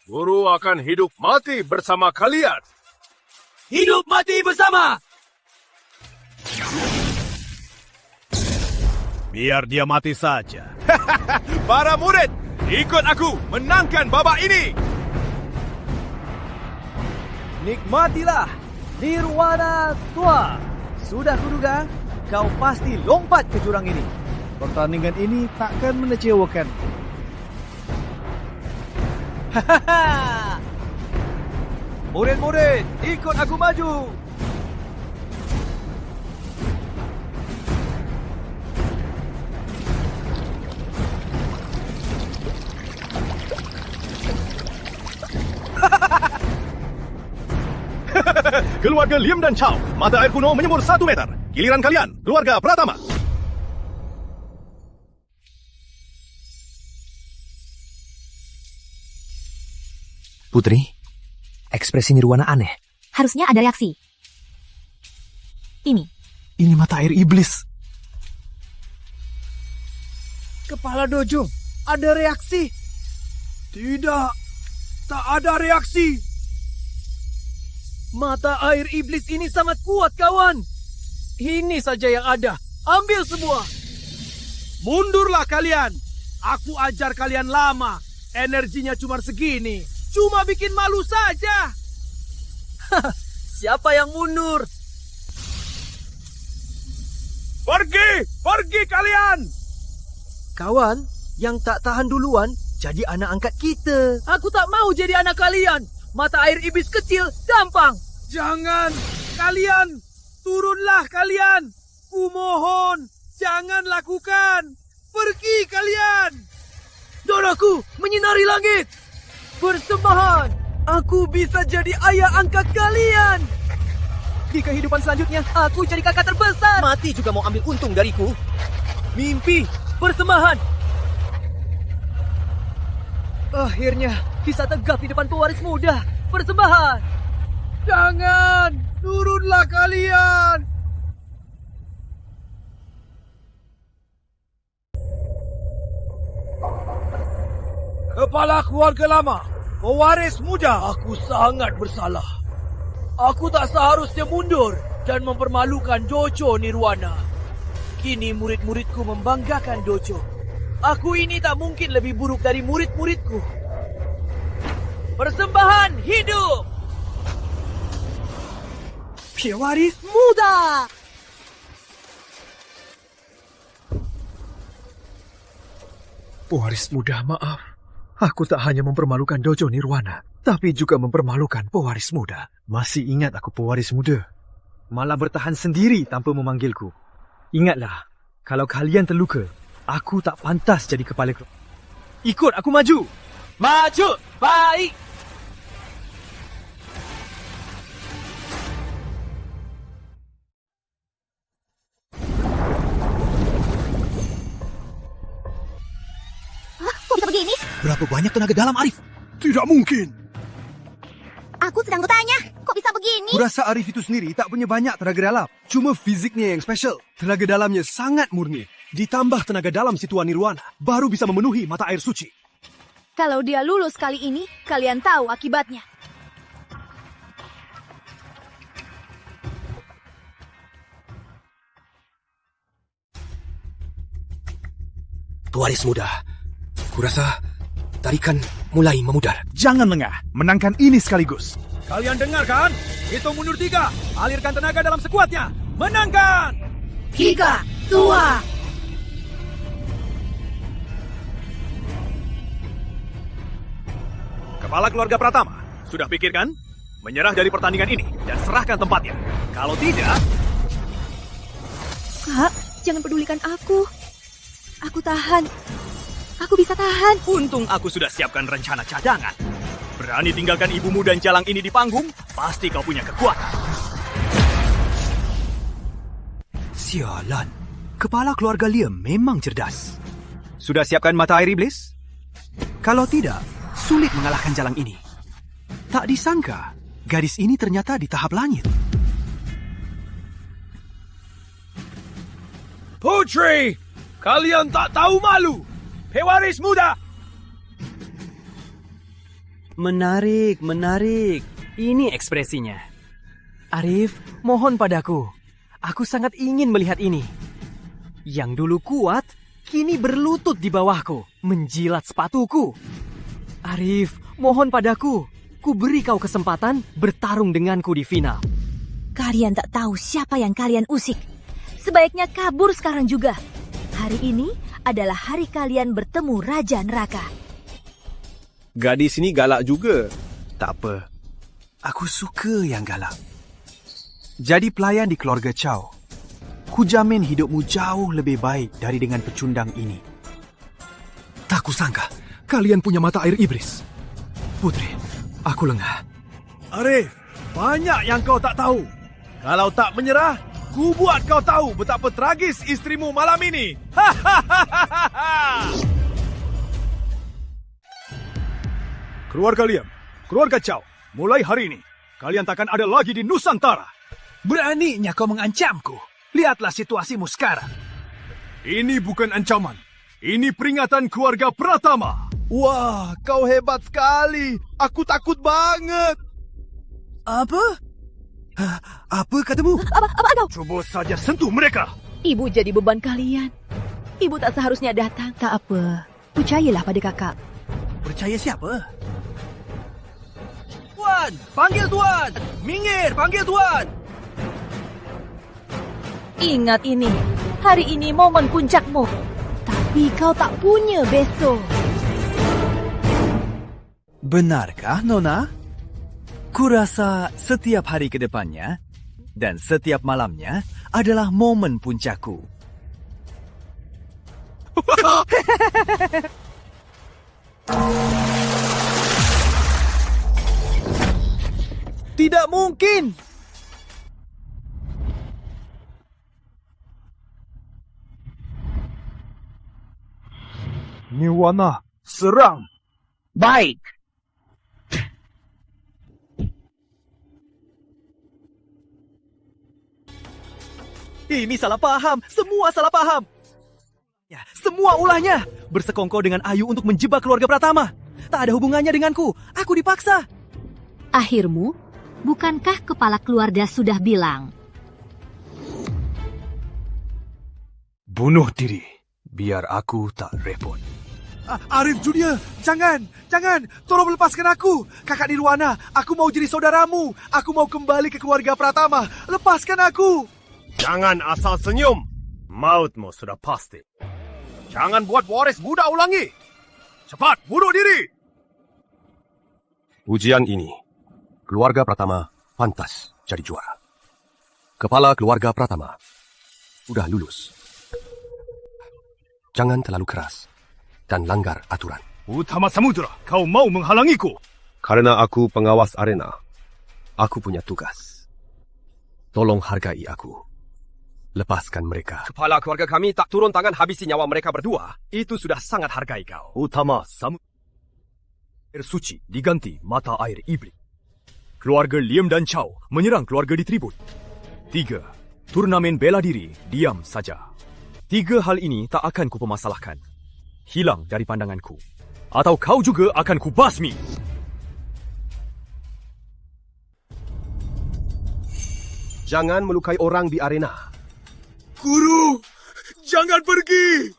Guru akan hidup mati bersama kalian. Hidup mati bersama! Biar dia mati saja. Para murid, ikut aku menangkan babak ini. Nikmatilah Nirwana tua. Sudah kuduga, kau pasti lompat ke jurang ini. Pertandingan ini takkan mengecewakan. Murid-murid, ikut aku maju. Keluarga Liam dan Chow, mata air kuno menyembur 1 meter. Giliran kalian, keluarga Pratama. Putri, ekspresi Nirwana aneh. Harusnya ada reaksi. Ini mata air iblis. Kepala dojo, ada reaksi? Tidak, tak ada reaksi. Mata air iblis ini sangat kuat, kawan. Ini saja yang ada. Ambil semua. Mundurlah kalian. Aku ajar kalian lama. Energinya cuma segini. Cuma bikin malu saja. Siapa yang mundur? Pergi kalian. Kawan, yang tak tahan duluan jadi anak angkat kita. Aku tak mau jadi anak kalian. Mata air iblis kecil, gampang. Jangan, kalian. Turunlah kalian. Kumohon, jangan lakukan. Pergi kalian. Darahku menyinari langit. Persembahan. Aku bisa jadi ayah angkat kalian. Di kehidupan selanjutnya, aku jadi kakak terbesar. Mati juga mau ambil untung dariku. Mimpi, persembahan. Akhirnya bisa tegak di depan pewaris muda. Persembahan. Jangan, turunlah kalian. Kepala keluarga lama, pewaris muda. Aku sangat bersalah. Aku tak seharusnya mundur dan mempermalukan dojo Nirwana. Kini murid-muridku membanggakan dojo. Aku ini tak mungkin lebih buruk dari murid-muridku. Persembahan hidup! Pewaris muda! Pewaris muda, maaf. Aku tak hanya mempermalukan dojo Nirwana, tapi juga mempermalukan pewaris muda. Masih ingat aku pewaris muda? Malah bertahan sendiri tanpa memanggilku. Ingatlah, kalau kalian terluka, aku tak pantas jadi kepala keluarga. Ikut aku maju! Maju! Baik! kok bisa begini? Berapa banyak tenaga dalam, Arif? Tidak mungkin. Aku sedang bertanya, kok bisa bisa begini? Kurasa Arif itu sendiri tak punya banyak tenaga dalam. Cuma fiziknya yang special. Tenaga dalamnya sangat murni. Ditambah tenaga dalam si Tuan Nirwana, baru bisa memenuhi mata air suci. Kalau dia lulus kali ini, kalian tahu akibatnya. Pewaris muda, kurasa tarikan mulai memudar. Jangan lengah, menangkan ini sekaligus. Kalian dengar kan? Hitung mundur 3. Alirkan tenaga dalam sekuatnya. Menangkan! 3, 2. Kepala keluarga Pratama, sudah pikirkan? Menyerah dari pertandingan ini dan serahkan tempatnya. Kalau tidak... Kak, jangan pedulikan aku. Aku tahan. Aku bisa tahan. Untung aku sudah siapkan rencana cadangan. Berani tinggalkan ibumu dan jalang ini di panggung, pasti kau punya kekuatan. Sialan, kepala keluarga Liam memang cerdas. Sudah siapkan mata air iblis? Kalau tidak, sulit mengalahkan jalang ini. Tak disangka, gadis ini ternyata di tahap langit. Putri, kalian tak tahu malu. Pewaris muda. Menarik, menarik. Ini ekspresinya. Arif, mohon padaku. Aku sangat ingin melihat ini. Yang dulu kuat, kini berlutut di bawahku, menjilat sepatuku. Arif, mohon padaku. Ku beri kau kesempatan bertarung denganku di final. Kalian tak tahu siapa yang kalian usik. Sebaiknya kabur sekarang juga. Hari ini adalah hari kalian bertemu Raja Neraka. Gadis ini galak juga. Tak apa. Aku suka yang galak. Jadi pelayan di keluarga Chow. Ku jamin hidupmu jauh lebih baik dari dengan pecundang ini. Tak kusangka, kalian punya mata air iblis. Putri, aku lengah. Arif, banyak yang kau tak tahu. Kalau tak menyerah, ku buat kau tahu betapa tragis istrimu malam ini. Keluarga Liam, keluarga Chow, mulai hari ini, kalian takkan ada lagi di Nusantara. Beraninya kau mengancamku. Lihatlah situasimu sekarang. Ini bukan ancaman. Ini peringatan keluarga Pratama. Wah, kau hebat sekali. Aku takut banget. Apa? Apa katamu? Apa? Cuba saja sentuh mereka. Ibu jadi beban kalian. Ibu tak seharusnya datang. Tak apa. Percayalah pada kakak. Percaya siapa? Tuan, panggil Tuan. Minggir, panggil Tuan. Ingat ini. Hari ini momen puncakmu. Tapi kau tak punya besok. Benarkah, Nona? Kurasa setiap hari ke depannya dan setiap malamnya adalah momen puncakku. Tidak mungkin. Nirwana, serang. Baik. Ini salah paham. Semua salah paham. Ya, semua ulahnya. Bersekongkol dengan Ayu untuk menjebak keluarga Pratama. Tak ada hubungannya denganku. Aku dipaksa. Akhirmu, bukankah kepala keluarga sudah bilang? Bunuh diri, biar aku tak repot. Arif Junior, jangan. Tolong lepaskan aku. Kakak Nirwana, aku mau jadi saudaramu. Aku mau kembali ke keluarga Pratama. Lepaskan aku. Jangan asal senyum. Mautmu sudah pasti. Jangan buat waris muda ulangi. Cepat, bunuh diri. Ujian ini, keluarga Pratama pantas jadi juara. Kepala keluarga Pratama sudah lulus. Jangan terlalu keras dan langgar aturan. Utama Samudra, kau mau menghalangiku? Karena aku pengawas arena, aku punya tugas. Tolong hargai aku. Lepaskan mereka. Kepala keluarga kami tak turun tangan habisi nyawa mereka berdua. Itu sudah sangat hargai kau. Utama Samudra. Air suci diganti mata air iblis. keluarga Liam dan Chow menyerang keluarga di tribun. 3. Turnamen bela diri diam saja. 3 hal ini tak akan kupermasalahkan. Hilang dari pandanganku. Atau kau juga akan kubasmi. Jangan melukai orang di arena. Guru, jangan pergi.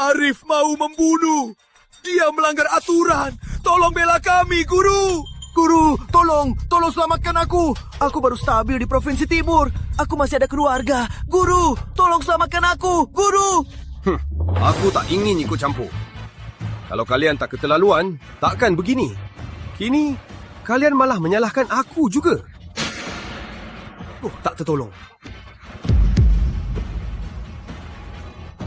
Arif mau membunuh. Dia melanggar aturan. Tolong bela kami, Guru. Guru, tolong selamatkan aku. Aku baru stabil di Provinsi Timur. Aku masih ada keluarga. Guru, tolong selamatkan aku. Guru. Aku tak ingin ikut campur. Kalau kalian tak keterlaluan, takkan begini. Kini, kalian malah menyalahkan aku juga. Tak tertolong.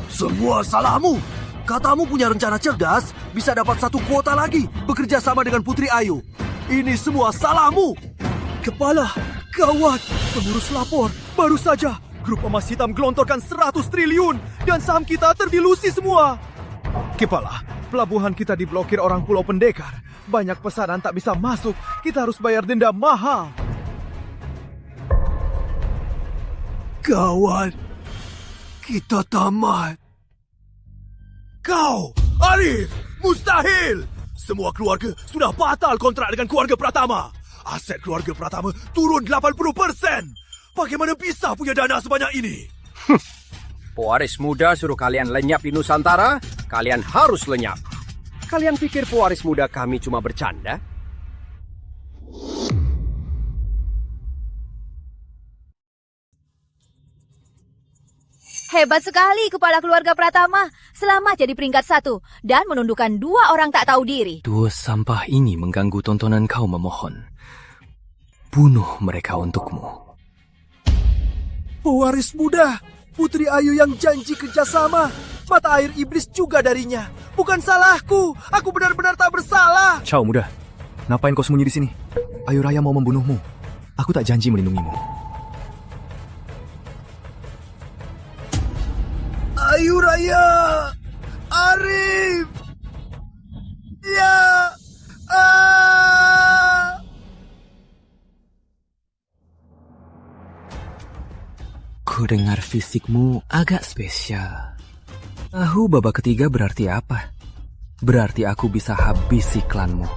Semua salahmu. Katamu punya rencana cerdas, bisa dapat 1 kuota lagi bekerja sama dengan Putri Ayu. Ini semua salahmu. Kepala, gawat. Pengurus lapor. Baru saja, grup emas hitam gelontorkan 100 triliun dan saham kita terdilusi semua. Kepala, pelabuhan kita diblokir orang Pulau Pendekar. Banyak pesanan tak bisa masuk. Kita harus bayar denda mahal. Gawat. Kita tamat. Kau, Arif, mustahil. Semua keluarga sudah batal kontrak dengan keluarga Pratama. Aset keluarga Pratama turun 80%. Bagaimana bisa punya dana sebanyak ini? Pewaris muda suruh kalian lenyap di Nusantara, kalian harus lenyap. Kalian pikir pewaris muda kami cuma bercanda? Hebat sekali kepala keluarga Pratama. Selamat jadi peringkat 1 dan menundukkan 2 orang tak tahu diri. 2 sampah ini mengganggu tontonan kau memohon. Bunuh mereka untukmu. Pewaris muda, Putri Ayu yang janji kerjasama. Mata air iblis juga darinya. Bukan salahku. Aku benar-benar tak bersalah. Chow muda, ngapain kau sembunyi di sini? Ayu Raya mau membunuhmu. Aku tak janji melindungimu. Ayu Raya, Arif, ya, Ku dengar fisikmu agak spesial. Tahu babak ketiga berarti apa? Berarti aku bisa habisi klanmu.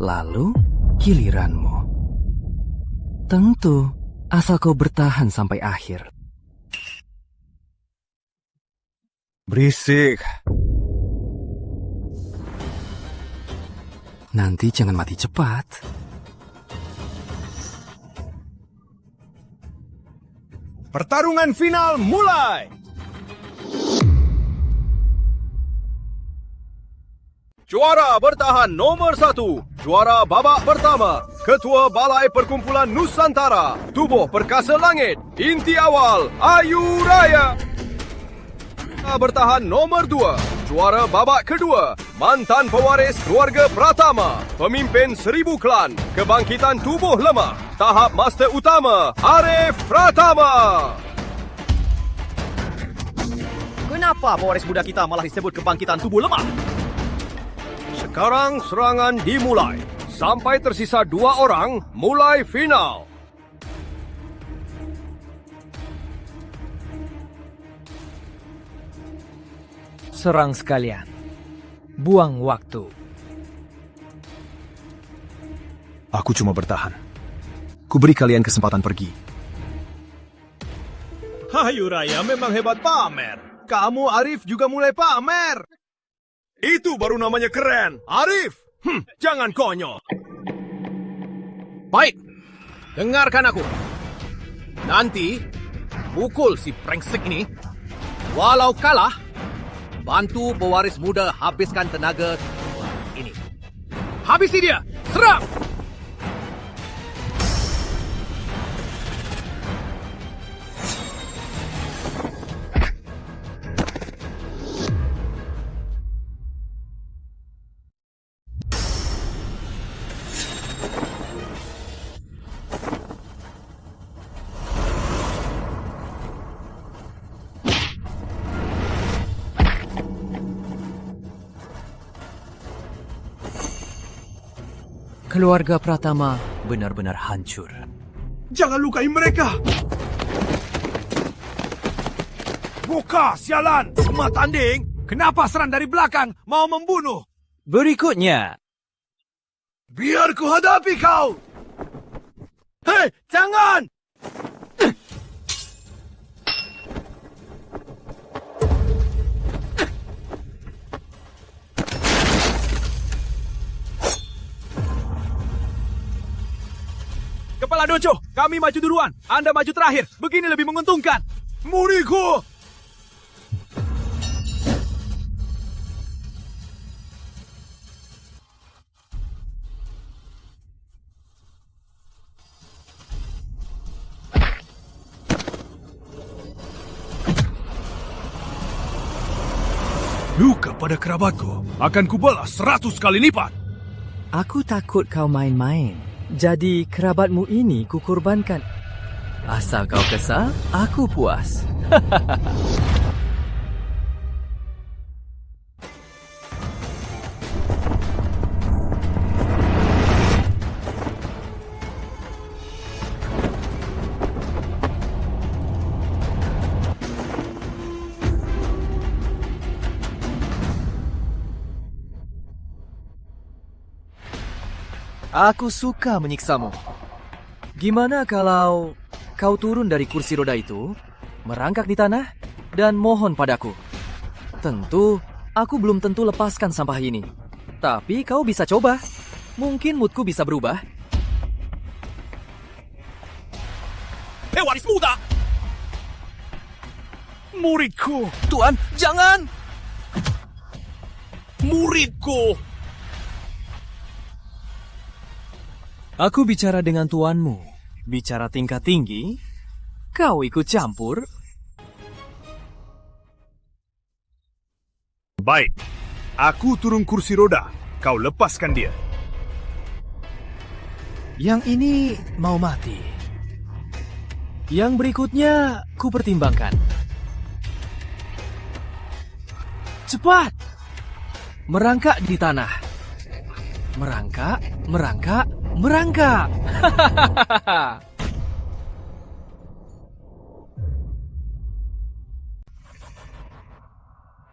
Lalu giliranmu. Tentu, asal kau bertahan sampai akhir. Berisik. Nanti jangan mati cepat. Pertarungan final mulai. Juara bertahan nomor 1. Juara babak pertama. Ketua Balai Perkumpulan Nusantara. Tubuh Perkasa Langit. Inti awal Ayu Raya. Bertahan nomor 2. Juara babak kedua, mantan pewaris keluarga Pratama, pemimpin 1000 klan, kebangkitan tubuh lemah, tahap master utama, Arif Pratama. Kenapa pewaris muda kita malah disebut kebangkitan tubuh lemah? Sekarang serangan dimulai. Sampai tersisa 2 orang, mulai final. Serang sekalian. Buang waktu. Aku cuma bertahan. Ku beri kalian kesempatan pergi. Ayu Raya memang hebat pamer. Kamu Arif juga mulai pamer. Itu baru namanya keren. Arif, jangan konyol. Baik, dengarkan aku. Nanti, pukul si brengsek ini. Walau kalah, bantu pewaris muda habiskan tenaga ini. Habisi dia! Serang! Keluarga Pratama benar-benar hancur. Jangan lukai mereka! Buka, sialan! Semua tanding! Kenapa serang dari belakang mau membunuh? Berikutnya, Biar ku hadapi kau! Hei, jangan! Kepala Dojo, kami maju duluan. Anda maju terakhir. Begini lebih menguntungkan. Muridku! Luka pada kerabatku akan kubalas 100 kali lipat. Aku takut kau main-main. Jadi kerabatmu ini kukorbankan. Asal kau kesal, aku puas. Aku suka menyiksamu. Gimana kalau kau turun dari kursi roda itu, merangkak di tanah, dan mohon padaku? Tentu, aku belum tentu lepaskan sampah ini. Tapi kau bisa coba. Mungkin moodku bisa berubah. Pewaris muda! Muridku! Tuan, jangan! Muridku! Aku bicara dengan tuanmu. Bicara tingkat tinggi, kau ikut campur? Baik, aku turun kursi roda. Kau lepaskan dia. Yang ini mau mati. Yang berikutnya, ku pertimbangkan. Cepat! Merangkak di tanah. Merangkak, merangkak, merangkak.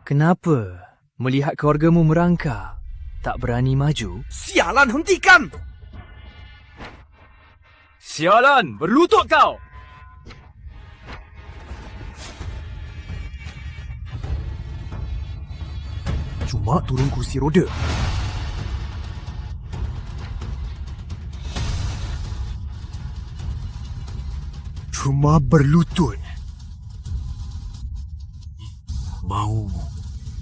Kenapa melihat keluargamu merangkak, tak berani maju? Sialan, hentikan! Sialan, berlutut kau! Cuma turun kursi roda. Cuma berlutut. Maumu.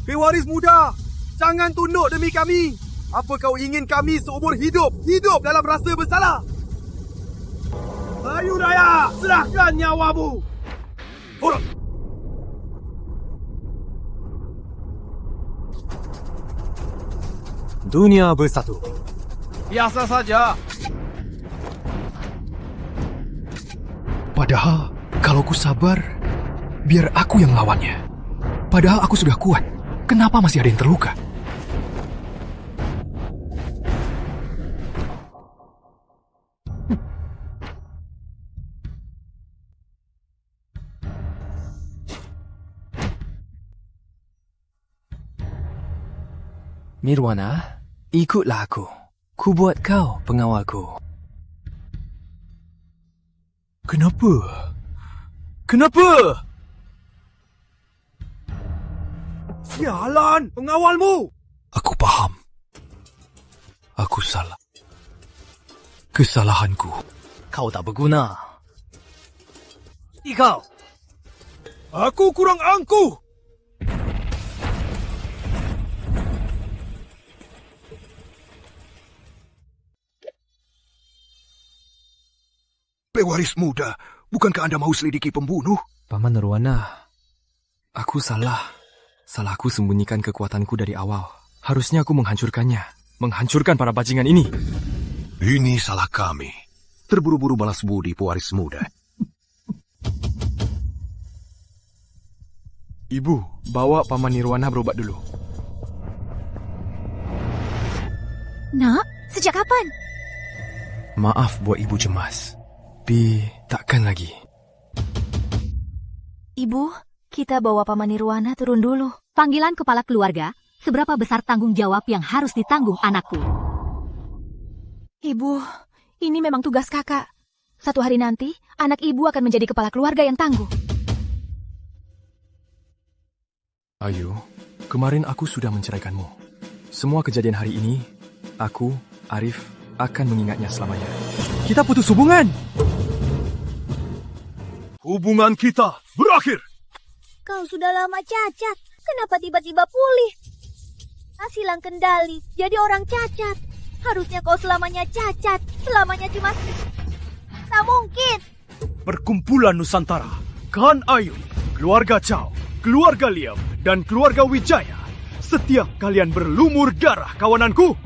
Pewaris muda, jangan tunduk demi kami. Apa kau ingin kami seumur hidup dalam rasa bersalah? Ayu Raya, serahkan nyawamu. Orang. Dunia bersatu. Biasa saja. Padahal, kalau ku sabar, biar aku yang lawannya. Padahal aku sudah kuat. Kenapa masih ada yang terluka? Nirwana, ikutlah aku. Ku buat kau pengawalku. Kenapa? Kenapa? Sialan, pengawalmu. Aku paham. Aku salah. Kesalahanku. Kau tak berguna. Ikau. Aku kurang angkuh. Pewaris muda, bukankah Anda mau selidiki pembunuh? Paman Nirwana, aku salah. Salahku sembunyikan kekuatanku dari awal. Harusnya aku menghancurkannya. Menghancurkan para bajingan ini. Ini salah kami. Terburu-buru balas budi, pewaris muda. Ibu, bawa Paman Nirwana berobat dulu. Nak, sejak kapan? Maaf buat ibu cemas. Bi, takkan lagi. Ibu, kita bawa Paman Nirwana turun dulu. Panggilan kepala keluarga, seberapa besar tanggung jawab yang harus ditanggung anakku? Ibu, ini memang tugas kakak. Satu hari nanti, anak ibu akan menjadi kepala keluarga yang tangguh. Ayu, kemarin aku sudah menceraikanmu. Semua kejadian hari ini, aku, Arif, akan mengingatnya selamanya. Kita putus hubungan. Hubungan kita berakhir. Kau sudah lama cacat. Kenapa tiba-tiba pulih? Hilang kendali, jadi orang cacat. Harusnya kau selamanya cacat. Selamanya cuma... Tak mungkin. Perkumpulan Nusantara, Khan Ayu, keluarga Chow, keluarga Liam, dan keluarga Wijaya. Setiap kalian berlumur darah, kawananku.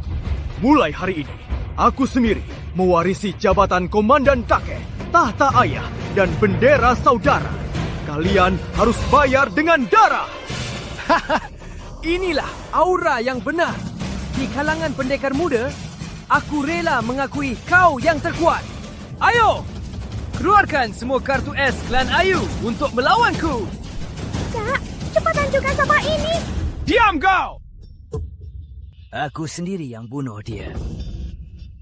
Mulai hari ini, aku sendiri mewarisi jabatan Komandan Kakek, tahta ayah, dan bendera saudara. Kalian harus bayar dengan darah. Inilah aura yang benar. Di kalangan pendekar muda, aku rela mengakui kau yang terkuat. Ayo, keluarkan semua kartu es Klan Ayu untuk melawanku. Kak, cepat hancurkan sampah ini. Diam kau! Aku sendiri yang bunuh dia.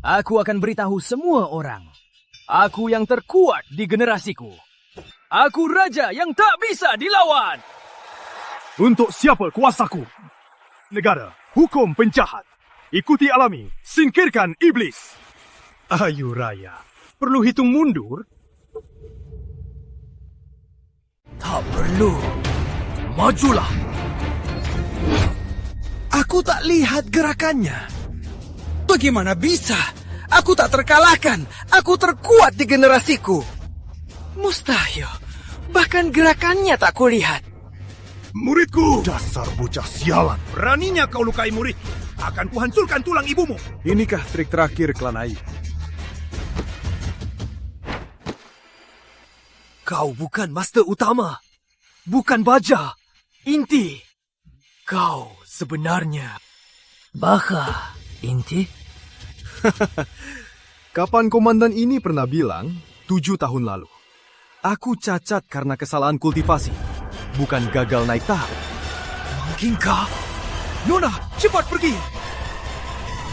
Aku akan beritahu semua orang. Aku yang terkuat di generasiku. Aku raja yang tak bisa dilawan. Untuk siapa kuasaku? Negara, hukum penjahat. Ikuti alami, singkirkan iblis. Ayu Raya, perlu hitung mundur? Tak perlu. Majulah. Aku tak lihat gerakannya. Bagaimana bisa? Aku tak terkalahkan. Aku terkuat di generasiku. Mustahil. Bahkan gerakannya tak kulihat. Muridku! Dasar bocah sialan. Beraninya kau lukai murid. Akan kuhancurkan tulang ibumu. Inikah trik terakhir Klan Ayu? Kau bukan master utama. Bukan baja. Inti. Kau sebenarnya Baka. Inti? Kapan komandan ini pernah bilang 7 tahun lalu? Aku cacat karena kesalahan kultivasi, bukan gagal naik tahap. Mungkinkah? Nona, cepat pergi!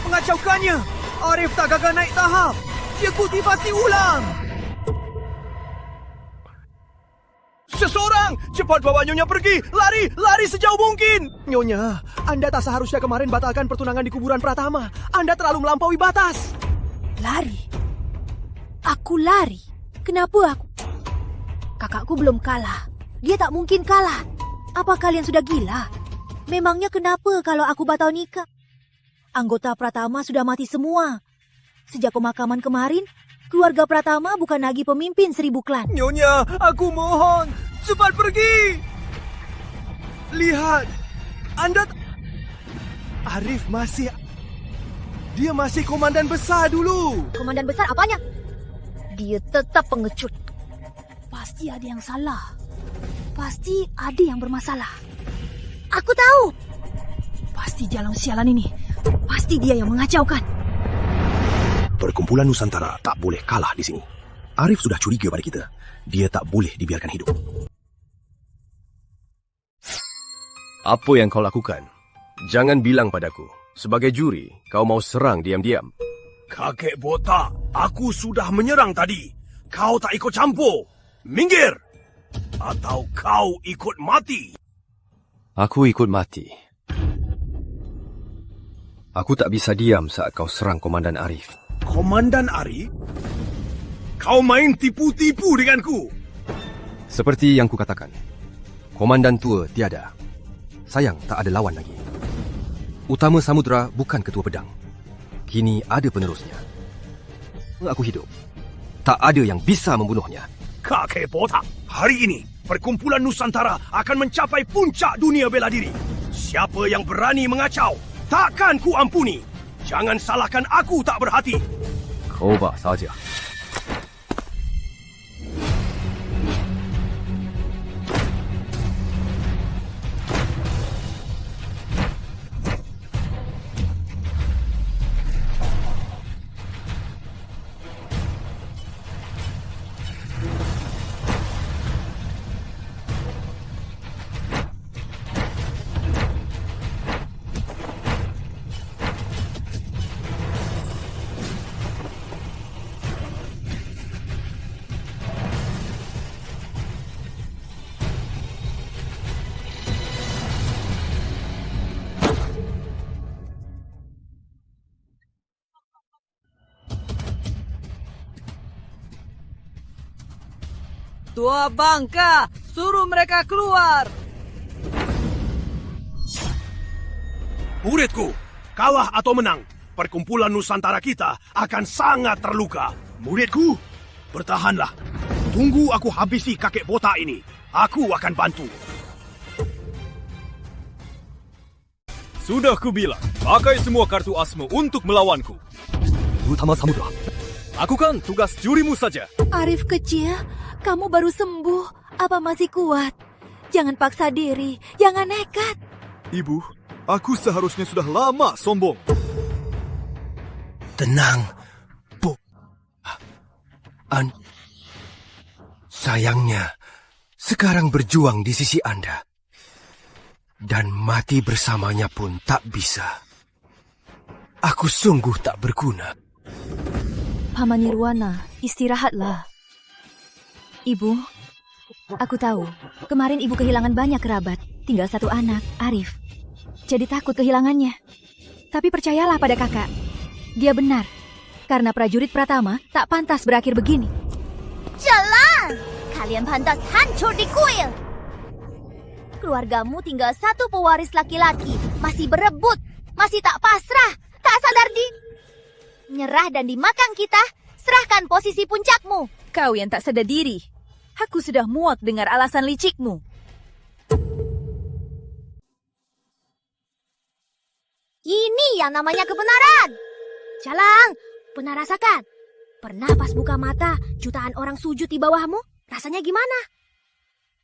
Mengacaukannya! Arif tak gagal naik tahap! Dia kultivasi ulang! Seseorang! Cepat bawa Nyonya pergi! Lari! Lari sejauh mungkin! Nyonya, Anda tak seharusnya kemarin batalkan pertunangan di kuburan Pratama. Anda terlalu melampaui batas. Lari? Aku lari? Kenapa aku? Kakakku belum kalah. Dia tak mungkin kalah. Apa kalian sudah gila? Memangnya kenapa kalau aku batal nikah? Anggota Pratama sudah mati semua. Sejak pemakaman kemarin, keluarga Pratama bukan lagi pemimpin 1000 klan. Nyonya, aku mohon. Cepat pergi. Lihat. Anda... Arif masih... Dia masih komandan besar dulu. Komandan besar apanya? Dia tetap pengecut. Pasti ada yang salah. Pasti ada yang bermasalah. Aku tahu. Pasti jalan sialan ini. Pasti dia yang mengacaukan. Perkumpulan Nusantara tak boleh kalah di sini. Arif sudah curiga pada kita. Dia tak boleh dibiarkan hidup. Apa yang kau lakukan? Jangan bilang padaku. Sebagai juri, kau mau serang diam-diam. Kakek botak, aku sudah menyerang tadi. Kau tak ikut campur. Minggir! Atau kau ikut mati? Aku ikut mati. Aku tak bisa diam saat kau serang Komandan Arif. Komandan Arif? Kau main tipu-tipu denganku? Seperti yang kukatakan, Komandan tua tiada. Sayang tak ada lawan lagi. Utama Samudra bukan ketua pedang. Kini ada penerusnya. Aku hidup. Tak ada yang bisa membunuhnya. Kakek botak, hari ini Perkumpulan Nusantara akan mencapai puncak dunia bela diri. Siapa yang berani mengacau, takkan ku ampuni. Jangan salahkan aku tak berhati. Coba saja. Tua Bangka, suruh mereka keluar. Muridku, kalah atau menang, perkumpulan Nusantara kita akan sangat terluka. Muridku, bertahanlah. Tunggu aku habisi kakek botak ini. Aku akan bantu. Sudah kubilang, pakai semua kartu asmu untuk melawanku. Utama Samudra, lakukan tugas jurimu saja. Arif kecil, kamu baru sembuh. Apa masih kuat? Jangan paksa diri, jangan nekat. Ibu, aku seharusnya sudah lama sombong. Tenang, Bu. Sayangnya, sekarang berjuang di sisi Anda. Dan mati bersamanya pun tak bisa. Aku sungguh tak berguna. Paman Nirwana, istirahatlah. Ibu, aku tahu, kemarin ibu kehilangan banyak kerabat, tinggal satu anak, Arif. Jadi takut kehilangannya. Tapi percayalah pada kakak, dia benar. Karena prajurit Pratama tak pantas berakhir begini. Jalan! Kalian pantas hancur di kuil! Keluargamu tinggal satu pewaris laki-laki, masih berebut, masih tak pasrah, tak sadar diri. Nyerah dan dimakan kita, serahkan posisi puncakmu. Kau yang tak sadar diri. Aku sudah muak dengar alasan licikmu. Ini yang namanya kebenaran. Jalang, pernah rasakan? Pernah pas buka mata, jutaan orang sujud di bawahmu? Rasanya gimana?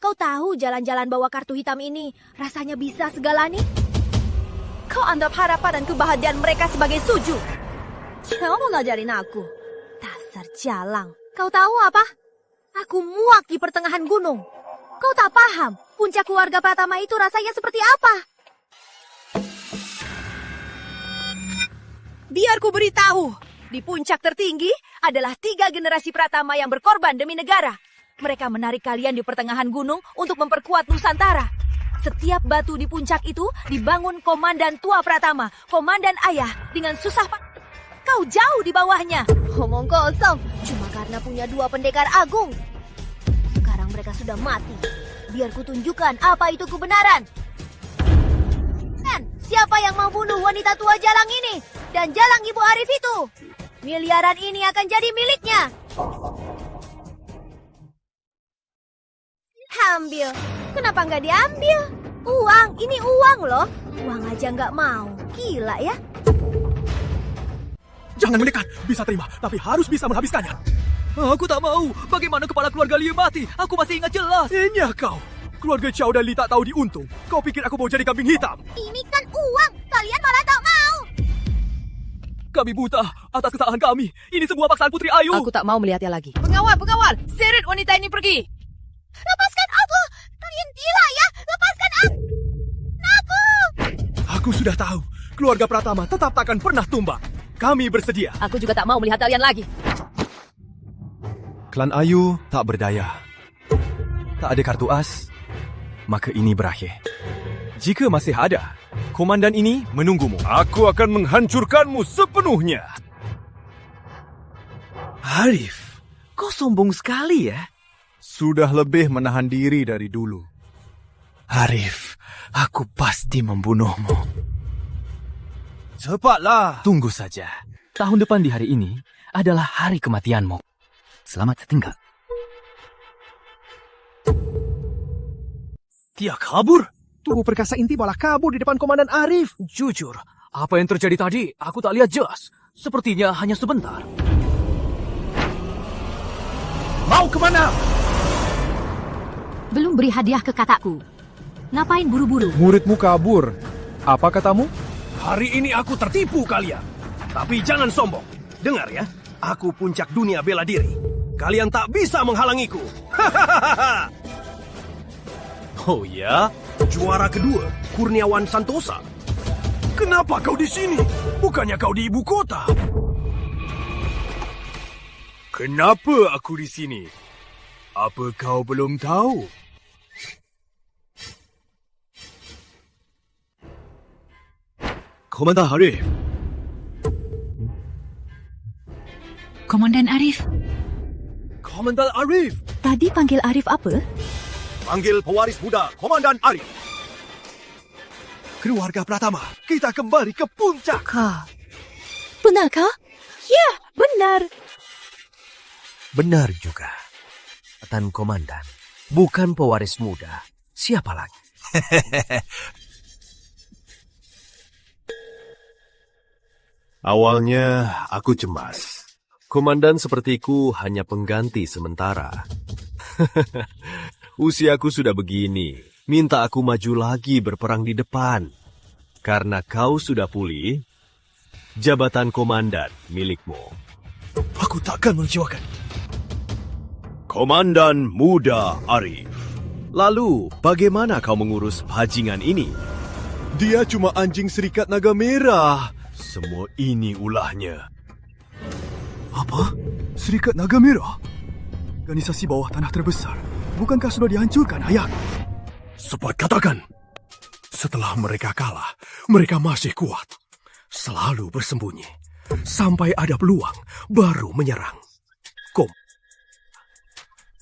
Kau tahu jalan-jalan bawa kartu hitam ini rasanya bisa segalanya? Kau anggap harapan dan kebahagiaan mereka sebagai sujud. Kau mau ngajarin aku? Dasar jalang. Kau tahu apa? Aku muak di pertengahan gunung. Kau tak paham, puncak keluarga Pratama itu rasanya seperti apa? Biar ku beritahu, di puncak tertinggi adalah 3 generasi Pratama yang berkorban demi negara. Mereka menarik kalian di pertengahan gunung untuk memperkuat Nusantara. Setiap batu di puncak itu dibangun Komandan Tua Pratama, Komandan Ayah, dengan susah kau jauh di bawahnya. Omong kosong, cuma karena punya 2 pendekar agung. Sekarang mereka sudah mati. Biar ku tunjukkan apa itu kebenaran. Dan siapa yang mau bunuh wanita tua Jalang ini? Dan Jalang Ibu Arif itu? Miliaran ini akan jadi miliknya. Ambil. Kenapa nggak diambil? Uang, ini uang loh. Uang aja nggak mau. Gila ya. Jangan mendekat, bisa terima, tapi harus bisa menghabiskannya. Aku tak mau. Bagaimana kepala keluarga Lie mati? Aku masih ingat jelas. Ini kau. Keluarga Chow dan Li tak tahu diuntung. Kau pikir aku mau jadi kambing hitam? Ini kan uang. Kalian malah tak mau. Kami buta atas kesalahan kami. Ini semua paksaan Putri Ayu. Aku tak mau melihatnya lagi. Pengawal, seret wanita ini pergi. Lepaskan aku. Kalian gila ya. Lepaskan aku. Aku sudah tahu. Keluarga Pratama tetap takkan pernah tumbang. Kami bersedia. Aku juga tak mau melihat kalian lagi. Klan Ayu tak berdaya. Tak ada kartu as, maka ini berakhir. Jika masih ada, komandan ini menunggumu. Aku akan menghancurkanmu sepenuhnya. Arif, kau sombong sekali ya. Sudah lebih menahan diri dari dulu. Arif, aku pasti membunuhmu. Cepatlah. Tunggu saja. Tahun depan di hari ini adalah hari kematianmu. Selamat tinggal. Dia kabur. Tubuh perkasa inti malah kabur di depan Komandan Arif. Jujur, apa yang terjadi tadi? Aku tak lihat jelas. Sepertinya hanya sebentar. Mau kemana? Belum beri hadiah ke kakakku. Ngapain buru-buru? Muridmu kabur. Apa katamu? Hari ini aku tertipu kalian. Tapi jangan sombong. Dengar ya, aku puncak dunia bela diri. Kalian tak bisa menghalangiku. Hahaha. Oh ya? Juara kedua, Kurniawan Santosa. Kenapa kau di sini? Bukannya kau di ibu kota? Kenapa aku di sini? Apa kau belum tahu? Komandan Arif. Komandan Arif. Komandan Arif. Tadi panggil Arif apa? Panggil pewaris muda, Komandan Arif. Keluarga Pratama, kita kembali ke puncak. Benarkah? Ya, benar. Benar juga. Tan Komandan, bukan pewaris muda. Siapa lagi? Awalnya aku cemas. Komandan sepertiku hanya pengganti sementara. Usiaku sudah begini, minta aku maju lagi berperang di depan. Karena kau sudah pulih, jabatan komandan milikmu. Aku takkan mengecewakan. Komandan Muda Arif. Lalu, bagaimana kau mengurus bajingan ini? Dia cuma anjing serikat naga merah. Semua ini ulahnya. Apa? Serikat naga merah? Organisasi bawah tanah terbesar. Bukankah sudah dihancurkan, ayah? Cepat katakan. Setelah mereka kalah, mereka masih kuat. Selalu bersembunyi. Sampai ada peluang, baru menyerang.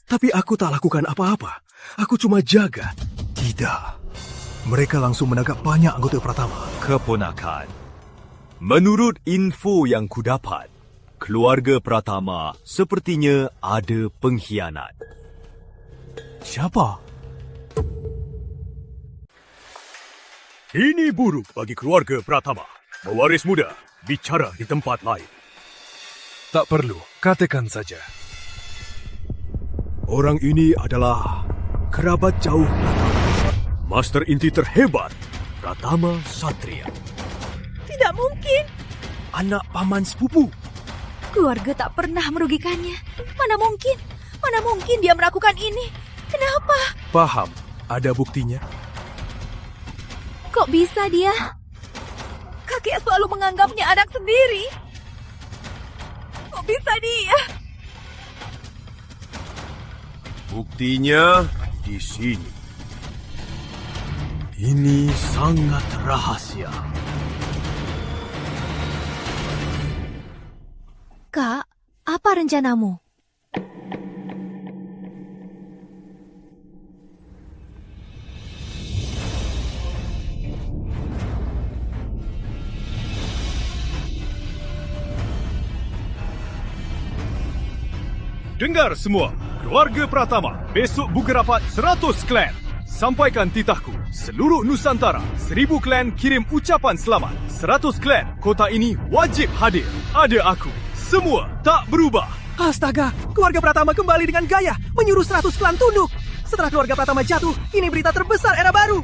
Tapi aku tak lakukan apa-apa. Aku cuma jaga. Tidak. Mereka langsung menangkap banyak anggota Pratama. Keponakan, menurut info yang kudapat, keluarga Pratama sepertinya ada pengkhianat. Siapa? Ini buruk bagi keluarga Pratama. Pewaris muda, bicara di tempat lain. Tak perlu, katakan saja. Orang ini adalah kerabat jauh Pratama. Master inti terhebat, Pratama Satria. Tidak mungkin. Anak paman sepupu. Keluarga tak pernah merugikannya. Mana mungkin? Mana mungkin dia melakukan ini? Kenapa? Paham, ada buktinya. Kok bisa dia? Kakek selalu menganggapnya anak sendiri. Kok bisa dia? Buktinya di sini. Ini sangat rahasia. Kak, apa rencanamu? Dengar semua, keluarga Pratama, besok buka rapat 100 klan. Sampaikan titahku, seluruh Nusantara, 1000 klan kirim ucapan selamat. 100 klan, kota ini wajib hadir. Ada aku, semua tak berubah. Astaga, keluarga Pratama kembali dengan gaya, menyuruh 100 klan tunduk. Setelah keluarga Pratama jatuh, ini berita terbesar era baru.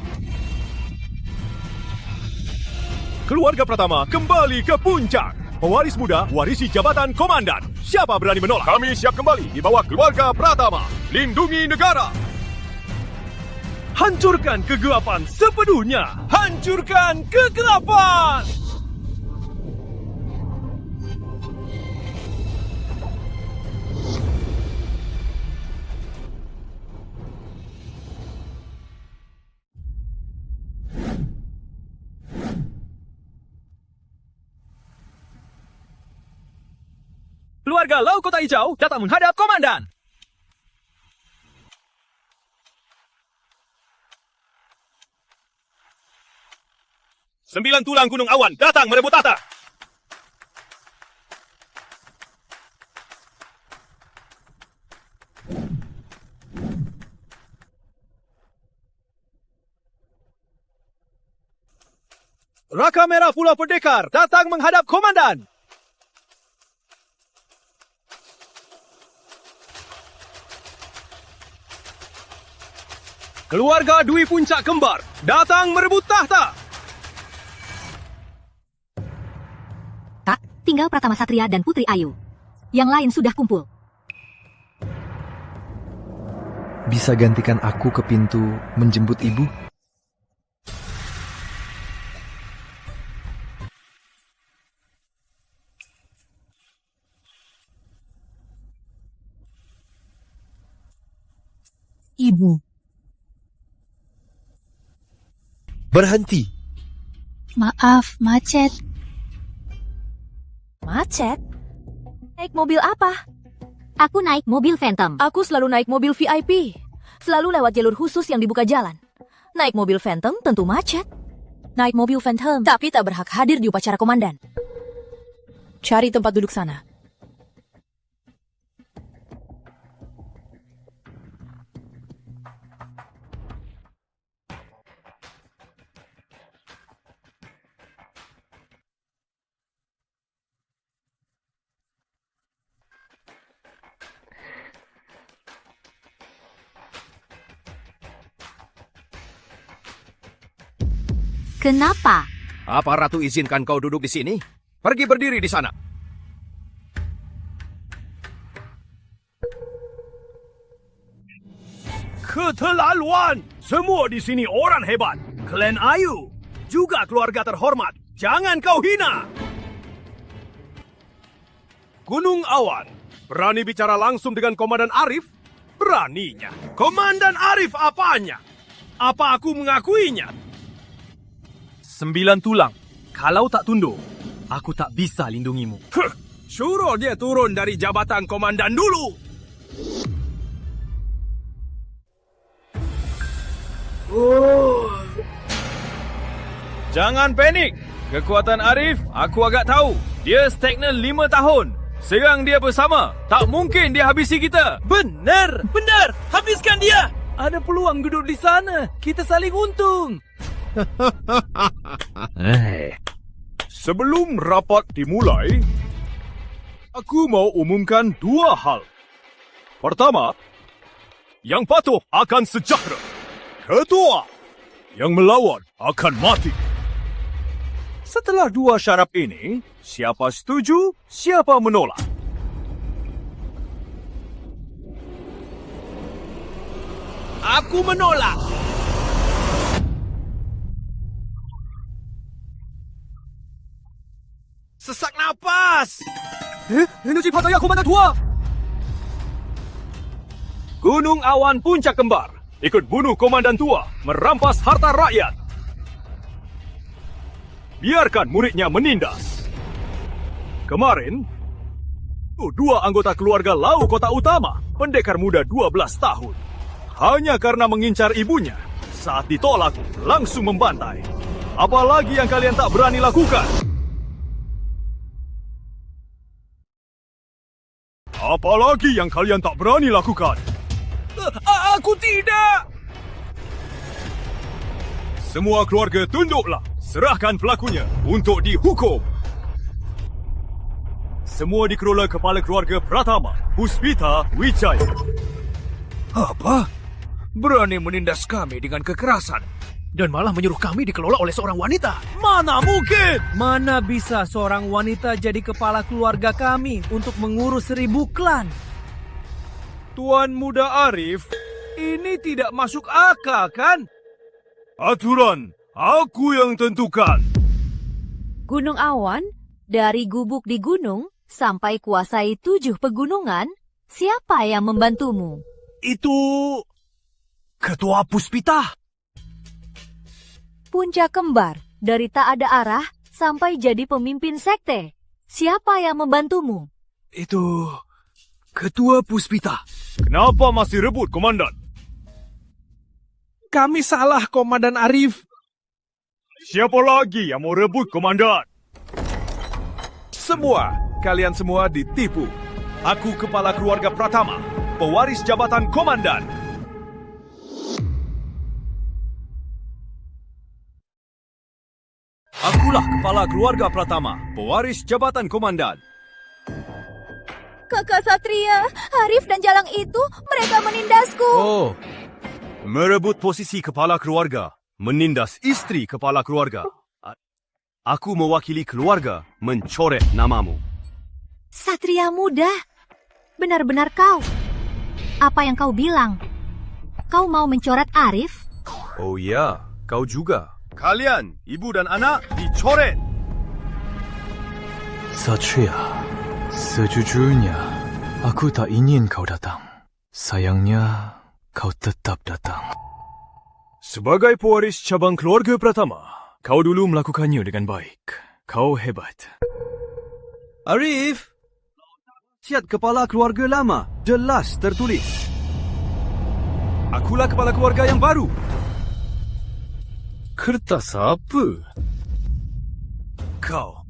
Keluarga Pratama kembali ke puncak. Pewaris muda warisi jabatan komandan. Siapa berani menolak? Kami siap kembali di bawah keluarga Pratama. Lindungi negara. Hancurkan kegelapan sepenuhnya. Hancurkan kegelapan. Keluarga Lau Kota Hijau datang menghadap komandan. Sembilan tulang gunung awan datang merebut tahta. Raka Merah Pulau Pendekar datang menghadap komandan. Keluarga Dwi Puncak Kembar datang merebut tahta. Kak, tinggal Pratama Satria dan Putri Ayu. Yang lain sudah kumpul. Bisa gantikan aku ke pintu menjemput ibu? Ibu. Berhenti. Maaf, macet. Macet? Naik mobil apa? Aku naik mobil Phantom. Aku selalu naik mobil VIP. Selalu lewat jalur khusus yang dibuka jalan. Naik mobil Phantom tentu macet. Naik mobil Phantom, tapi tak berhak hadir di upacara komandan. Cari tempat duduk sana. Kenapa? Apa Ratu izinkan kau duduk di sini? Pergi berdiri di sana. Keterlaluan! Semua di sini orang hebat. Klan Ayu. Juga keluarga terhormat. Jangan kau hina! Gunung Awan. Berani bicara langsung dengan Komandan Arif? Beraninya. Komandan Arif apanya? Apa aku mengakuinya? 9 tulang. Kalau tak tunduk, aku tak bisa lindungimu. Suruh dia turun dari jabatan komandan dulu. Jangan panik. Kekuatan Arif, aku agak tahu. Dia stagnan 5 tahun. Serang dia bersama. Tak mungkin dia habisi kita. Benar, benar. Habiskan dia. Ada peluang duduk di sana. Kita saling untung. Sebelum rapat dimulai, aku mau umumkan 2 hal. Pertama, yang patuh akan sejahtera. Kedua, yang melawan akan mati. Setelah 2 syarat ini, siapa setuju, siapa menolak? Aku menolak. Sesak napas. Energi Pataya Komandan Tua. Gunung Awan Puncak Kembar. Ikut bunuh Komandan Tua. Merampas harta rakyat. Biarkan muridnya menindas. Kemarin, 2 anggota keluarga Lau Kota Utama. Pendekar muda 12 tahun. Hanya karena mengincar ibunya. Saat ditolak, langsung membantai. Apalagi yang kalian tak berani lakukan? Apalagi yang kalian tak berani lakukan? Aku tidak! Semua keluarga tunduklah. Serahkan pelakunya untuk dihukum. Semua dikelola Kepala Keluarga Pratama, Puspita Wijaya. Apa? Berani menindas kami dengan kekerasan? Dan malah menyuruh kami dikelola oleh seorang wanita. Mana mungkin? Mana bisa seorang wanita jadi kepala keluarga kami untuk mengurus 1000 klan? Tuan Muda Arif, ini tidak masuk akal kan? Aturan, aku yang tentukan. Gunung Awan, dari gubuk di gunung sampai kuasai 7 pegunungan, siapa yang membantumu? Itu Ketua Puspita. Puncak Kembar, dari tak ada arah sampai jadi pemimpin sekte. Siapa yang membantumu? Itu Ketua Puspita. Kenapa masih rebut, Komandan? Kami salah, Komandan Arif. Siapa lagi yang mau rebut, Komandan? Kalian semua ditipu. Aku Kepala Keluarga Pratama, pewaris jabatan Komandan. Akulah Kepala Keluarga Pratama, pewaris jabatan Komandan. Kakak Satria, Arif dan Jalang itu, mereka menindasku. Oh, merebut posisi Kepala Keluarga, menindas istri Kepala Keluarga. Aku mewakili keluarga mencoret namamu. Satria muda, benar-benar kau. Apa yang kau bilang? Kau mau mencoret Arif? Oh ya, kau juga. Kalian, ibu dan anak, dicoret. Satria, sejujurnya, aku tak ingin kau datang. Sayangnya, kau tetap datang. Sebagai pewaris cabang keluarga Pratama, kau dulu melakukannya dengan baik. Kau hebat. Arif, siat kepala keluarga lama. Jelas tertulis. Akulah kepala keluarga yang baru. Kertas apa? Kau.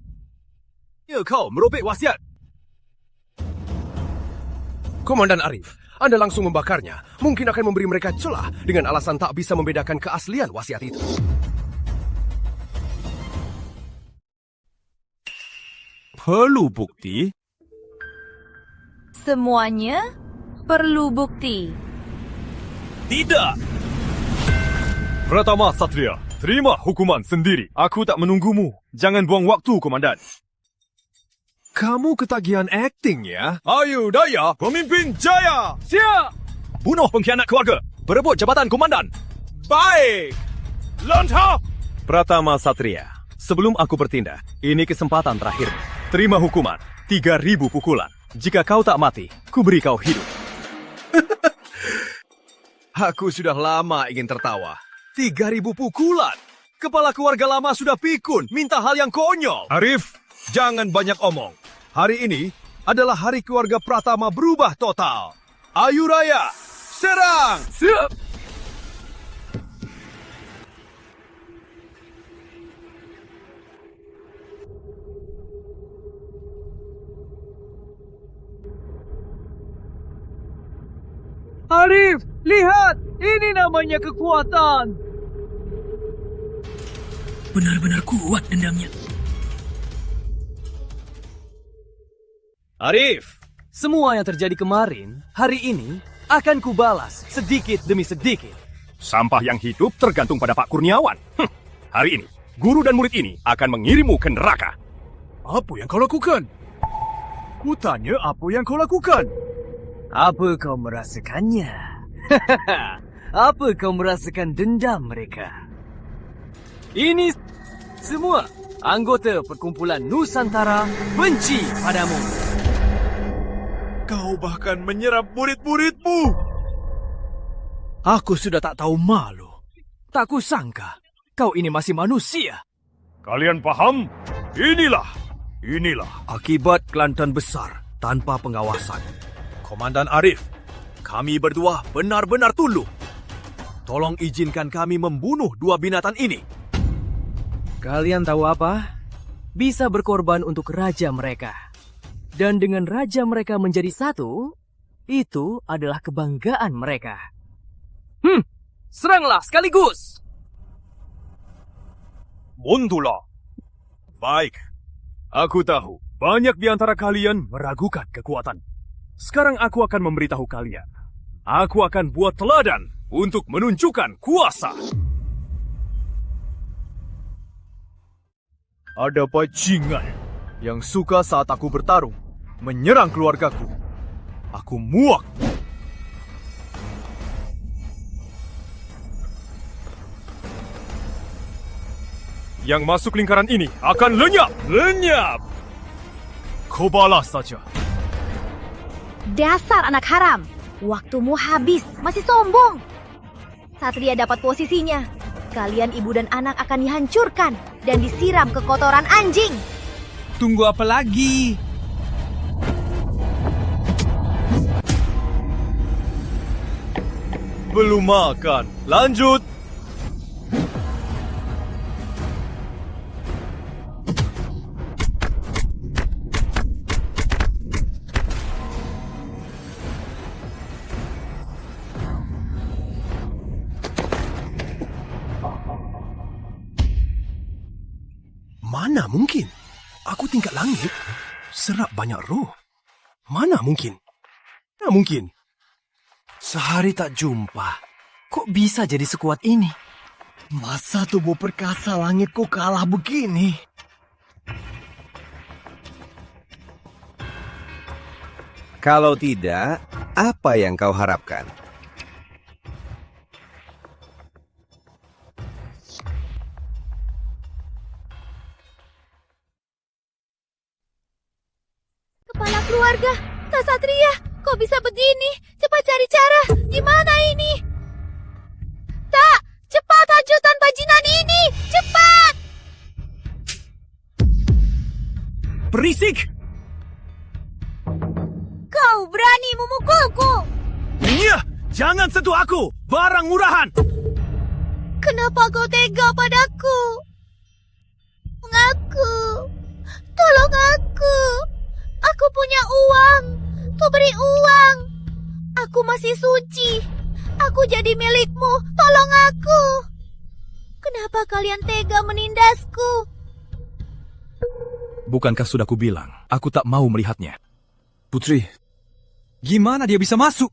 Ya, kau merobek wasiat. Komandan Arif, Anda langsung membakarnya. Mungkin akan memberi mereka celah dengan alasan tak bisa membedakan keaslian wasiat itu. Perlu bukti? Semuanya perlu bukti. Tidak. Pratama Satria, terima hukuman sendiri. Aku tak menunggumu. Jangan buang waktu, Komandan. Kamu ketagihan akting ya? Ayu Daya, pemimpin jaya. Siap. Bunuh pengkhianat keluarga. Berebut jabatan komandan. Baik. Lontar. Pratama Satria, sebelum aku bertindak, ini kesempatan terakhir. Terima hukuman, 3.000 pukulan. Jika kau tak mati, ku beri kau hidup. Aku sudah lama ingin tertawa. 3.000 pukulan. Kepala keluarga lama sudah pikun, minta hal yang konyol. Arif, jangan banyak omong. Hari ini adalah hari keluarga Pratama berubah total. Ayu Raya, serang! Siap! Arif, lihat! Ini namanya kekuatan. Benar-benar kuat dendamnya. Arif, semua yang terjadi kemarin, hari ini, akan kubalas sedikit demi sedikit. Sampah yang hidup tergantung pada Pak Kurniawan. Hari ini, guru dan murid ini akan mengirimmu ke neraka. Apa yang kau lakukan? Kutanya apa yang kau lakukan? Apa kau merasakannya? Apa kau merasakan dendam mereka? Ini semua anggota perkumpulan Nusantara benci padamu. Kau bahkan menyerap murid-muridmu. Aku sudah tak tahu malu. Tak kusangka kau ini masih manusia. Kalian paham? Inilah akibat Kelantan besar tanpa pengawasan. Komandan Arif, kami berdua benar-benar tunduk. Tolong izinkan kami membunuh 2 binatang ini. Kalian tahu apa? Bisa berkorban untuk raja mereka. Dan dengan raja mereka menjadi satu, itu adalah kebanggaan mereka. Seranglah sekaligus! Mundulah. Baik. Aku tahu, banyak di antara kalian meragukan kekuatan. Sekarang aku akan memberitahu kalian. Aku akan buat teladan untuk menunjukkan kuasa. Ada bajingan yang suka saat aku bertarung menyerang keluargaku. Aku muak. Yang masuk lingkaran ini akan lenyap. Lenyap! Kau balas saja. Dasar anak haram. Waktumu habis. Masih sombong. Satria dapat posisinya. Kalian ibu dan anak akan dihancurkan dan disiram ke kotoran anjing. Tunggu apa lagi? Belum makan. Lanjut. Mana mungkin? Aku tingkat langit. Serap banyak roh. Mana mungkin? Mana mungkin? Sehari tak jumpa. Kok bisa jadi sekuat ini? Masa tubuh perkasa langitku kalah begini? Kalau tidak, apa yang kau harapkan? Kepala keluarga, Kak Satria, kok bisa begini? Cepat cari cara. Gimana ini? Tak, cepat hancurkan bajingan ini. Cepat! Berisik! Kau berani memukulku? Iya, jangan sentuh aku! Barang murahan! Kenapa kau tega padaku? Mengaku. Tolong aku. Aku punya uang. Tuh beri uang. Aku masih suci. Aku jadi milikmu. Tolong aku. Kenapa kalian tega menindasku? Bukankah sudah kubilang, aku tak mau melihatnya. Putri, gimana dia bisa masuk?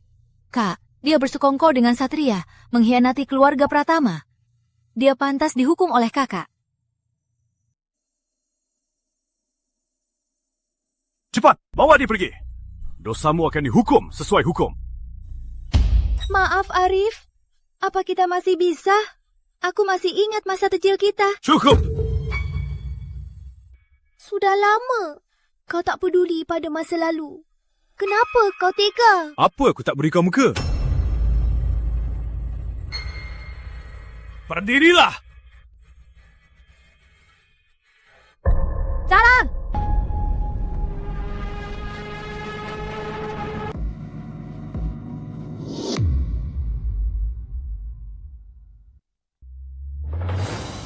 Kak, dia bersekongkol dengan Satria, mengkhianati keluarga Pratama. Dia pantas dihukum oleh kakak. Cepat, bawa dia pergi. Dosamu akan dihukum sesuai hukum. Maaf Arif, apa kita masih bisa? Aku masih ingat masa kecil kita. Cukup! Sudah lama kau tak peduli pada masa lalu. Kenapa kau tega? Apa aku tak beri kau muka? Berdirilah! Sarang!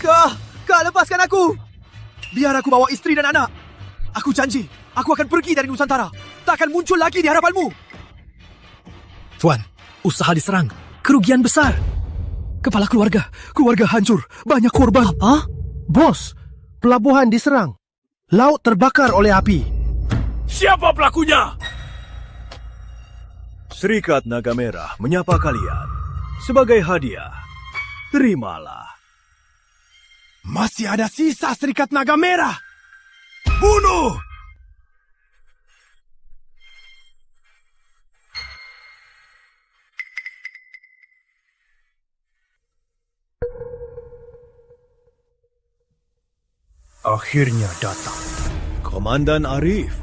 Kak, lepaskan aku! Biar aku bawa istri dan anak. Aku janji, aku akan pergi dari Nusantara. Tak akan muncul lagi di hadapanmu. Tuan, usaha diserang. Kerugian besar. Kepala keluarga hancur. Banyak korban. Apa? Bos, pelabuhan diserang. Laut terbakar oleh api. Siapa pelakunya? Serikat Naga Merah menyapa kalian. Sebagai hadiah, terimalah. Masih ada sisa Serikat Naga Merah. Bunuh! Akhirnya datang. Komandan Arif,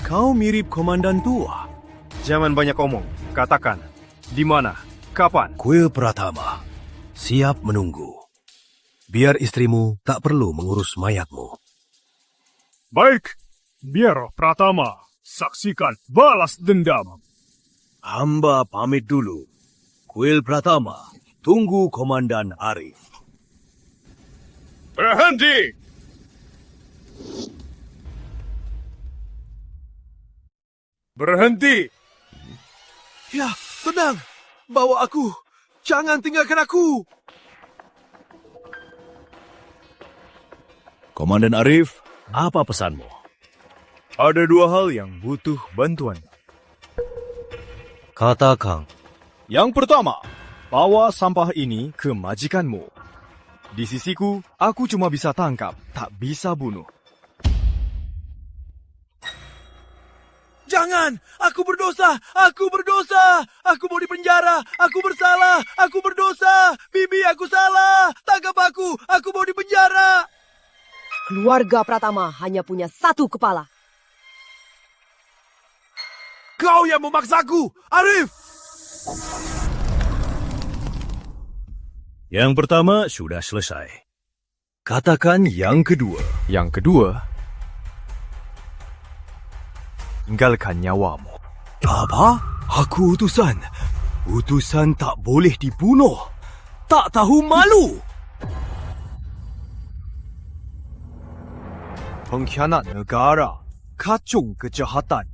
kau mirip komandan tua. Jangan banyak omong. Katakan, di mana, kapan? Kuil Pratama, siap menunggu. Biar istrimu tak perlu mengurus mayatmu. Baik, biar Pratama saksikan balas dendam. Hamba pamit dulu. Kuil Pratama, tunggu Komandan Arif. Berhenti! Berhenti! Ya, tenang. Bawa aku. Jangan tinggalkan aku. Komandan Arif, apa pesanmu? Ada dua hal yang butuh bantuan. Katakan. Yang pertama, bawa sampah ini ke majikanmu. Di sisiku, aku cuma bisa tangkap, tak bisa bunuh. Jangan! Aku berdosa! Aku berdosa! Aku mau dipenjara! Aku bersalah! Aku berdosa! Bibi, aku salah! Tangkap aku! Aku mau dipenjara! Keluarga Pratama hanya punya satu kepala. Kau yang memaksaku, Arif! Yang pertama sudah selesai. Katakan yang kedua. Yang kedua, tinggalkan nyawamu. Apa? Aku utusan. Utusan tak boleh dibunuh. Tak tahu malu. Pengkhianat negara, kacung kejahatan.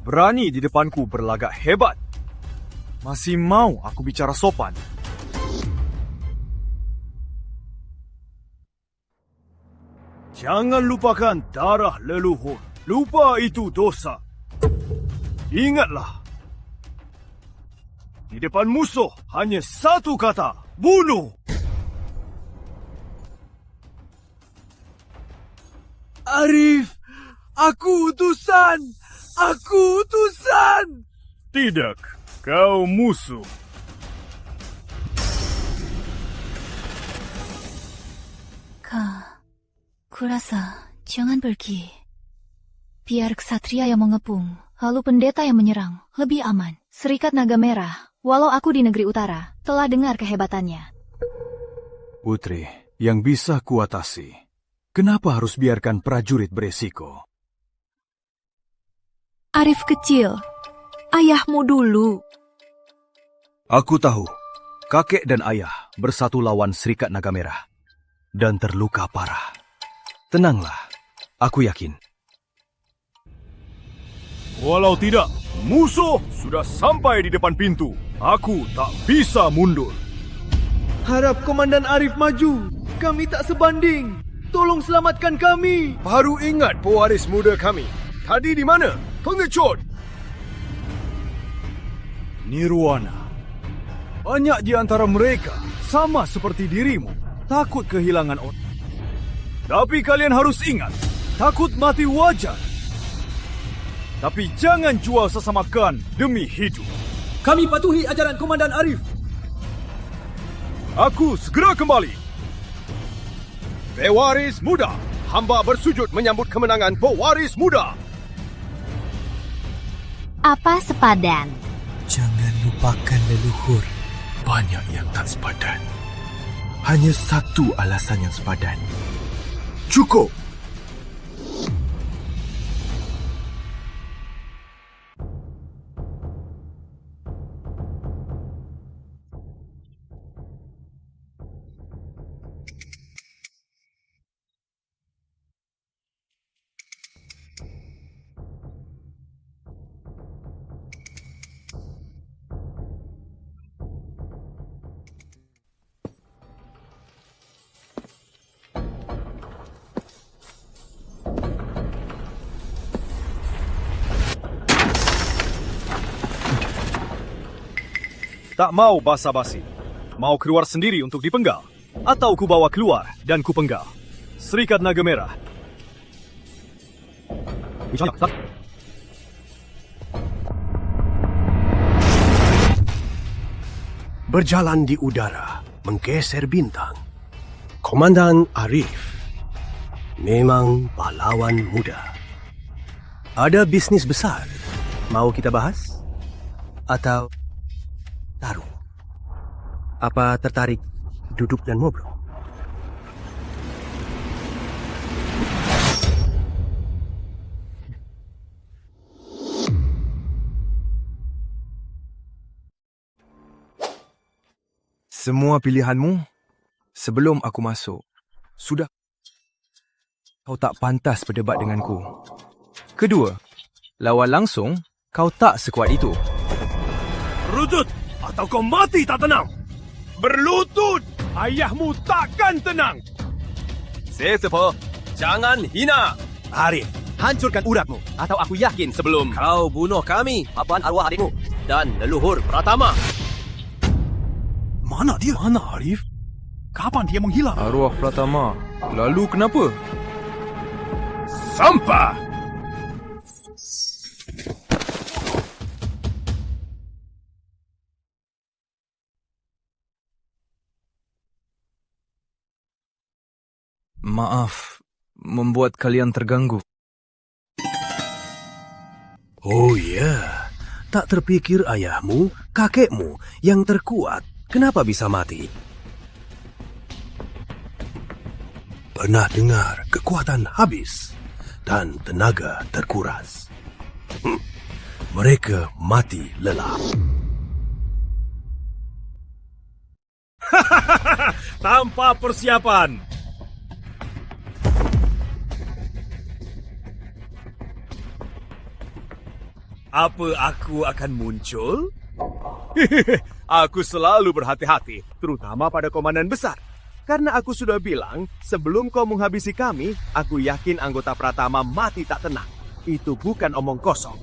Berani di depanku berlagak hebat. Masih mau aku bicara sopan? Jangan lupakan darah leluhur. Lupa itu dosa. Ingatlah. Di depan musuh hanya satu kata. Bunuh! Arif, aku utusan! Aku utusan! Tidak, kau musuh. Kak, kurasa jangan pergi. Biar ksatria yang mengepung, lalu pendeta yang menyerang, lebih aman. Serikat Naga Merah, walau aku di negeri utara, telah dengar kehebatannya. Putri, yang bisa kuatasi. Kenapa harus biarkan prajurit beresiko? Arif kecil. ayahmu dulu. Aku tahu, kakek dan ayah bersatu lawan Serikat Naga Merah dan terluka parah. Tenanglah, aku yakin. Walau tidak, musuh sudah sampai di depan pintu. Aku tak bisa mundur. Harap Komandan Arif maju. Kami tak sebanding. Tolong selamatkan kami. Baru ingat pewaris muda kami. Tadi di mana? Pengecut! Nirwana. Banyak di antara mereka sama seperti dirimu. Takut kehilangan orang. Tapi kalian harus ingat, takut mati wajar. Tapi jangan jual sesamakan demi hidup. Kami patuhi ajaran Komandan Arif. Aku segera kembali. Pewaris muda, hamba bersujud menyambut kemenangan pewaris muda. Apa sepadan? Jangan lupakan leluhur. Banyak yang tak sepadan. Hanya satu alasan yang sepadan. Cukup! Tak mau basa-basi. Mau keluar sendiri untuk dipenggal? Atau ku bawa keluar dan ku penggal? Serikat Naga Merah. Berjalan di udara, menggeser bintang. Komandan Arif memang pahlawan muda. Ada bisnis besar. Mau kita bahas? Atau taruh? Apa tertarik duduk dan ngobrol? Semua pilihanmu sebelum aku masuk sudah. Kau tak pantas berdebat denganku. Kedua, lawan langsung kau tak sekuat itu. Berlutut atau kau mati tak tenang. Berlutut! Ayahmu takkan tenang. Sesepuh, jangan hina. Arif, hancurkan uratmu atau aku yakin sebelum Kau bunuh kami, papan arwah adikmu dan leluhur Pratama. Mana dia? Mana Arif? Kapan dia menghilang? Arwah Pratama. Lalu kenapa? Sampah! Maaf, membuat kalian terganggu. Oh ya, tak terpikir ayahmu, kakekmu yang terkuat, kenapa bisa mati? Pernah dengar kekuatan habis dan tenaga terkuras. Mereka mati lelah. Tanpa persiapan. Apa aku akan muncul? Aku selalu berhati-hati, terutama pada komandan besar. Karena aku sudah bilang, sebelum kau menghabisi kami, aku yakin anggota Pratama mati tak tenang. Itu bukan omong kosong.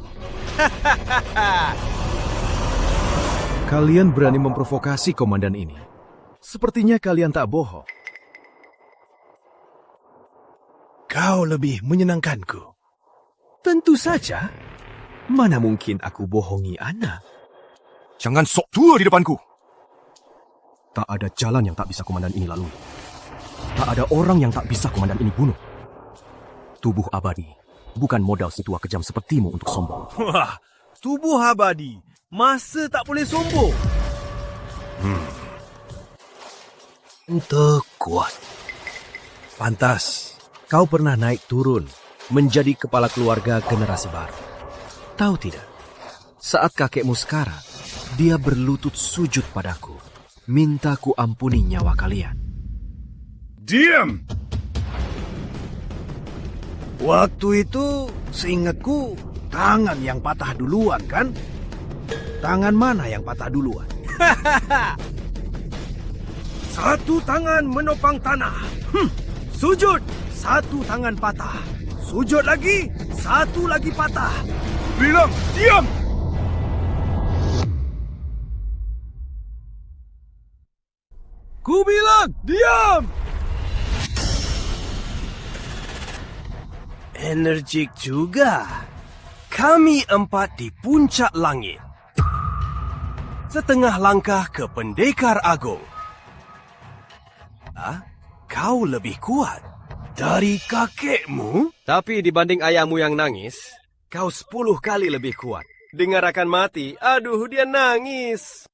Kalian berani memprovokasi komandan ini. Sepertinya kalian tak bohong. Kau lebih menyenangkanku. Tentu saja. Mana mungkin aku bohongi anak? Jangan sok tua di depanku. Tak ada jalan yang tak bisa komandan ini lalui. Tak ada orang yang tak bisa komandan ini bunuh. Tubuh abadi bukan modal si tua kejam sepertimu untuk sombong. Wah, tubuh abadi. Masa tak boleh sombong? Kuat. Pantas, kau pernah naik turun menjadi kepala keluarga generasi baru. Tahu tidak? Saat kakekmu sekarat, dia berlutut sujud padaku, minta ku ampuni nyawa kalian. Diam! Waktu itu, seingatku, tangan yang patah duluan, kan? Tangan mana yang patah duluan? Satu tangan menopang tanah. Sujud, satu tangan patah. Sujud lagi, satu lagi patah. Bilang, diam! Ku bilang, diam! Energik juga. Kami 4 di puncak langit. Setengah langkah ke Pendekar Agung. Kau lebih kuat dari kakekmu? Tapi dibanding ayahmu yang nangis, kau 10 kali lebih kuat. Dengar akan mati, aduh dia nangis.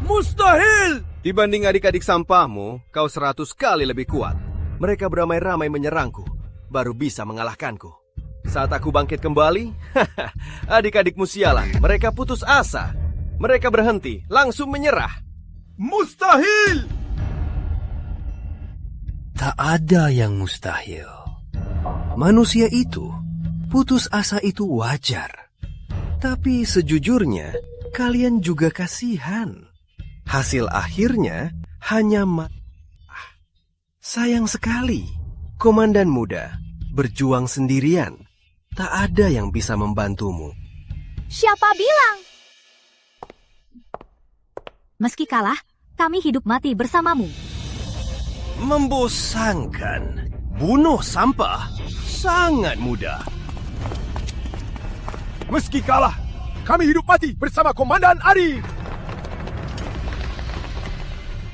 Mustahil! Dibanding adik-adik sampahmu, kau 100 kali lebih kuat. Mereka beramai-ramai menyerangku, baru bisa mengalahkanku. Saat aku bangkit kembali, adik-adikmu sialan, mereka putus asa. Mereka berhenti, langsung menyerah. Mustahil! Tak ada yang mustahil. Manusia itu, putus asa itu wajar. Tapi sejujurnya, kalian juga kasihan. Hasil akhirnya hanya sayang sekali. Komandan muda, berjuang sendirian. Tak ada yang bisa membantumu. Siapa bilang? Meski kalah, kami hidup mati bersamamu. Membosankan. Bunuh sampah sangat mudah. Meski kalah, kami hidup mati bersama Komandan Arif.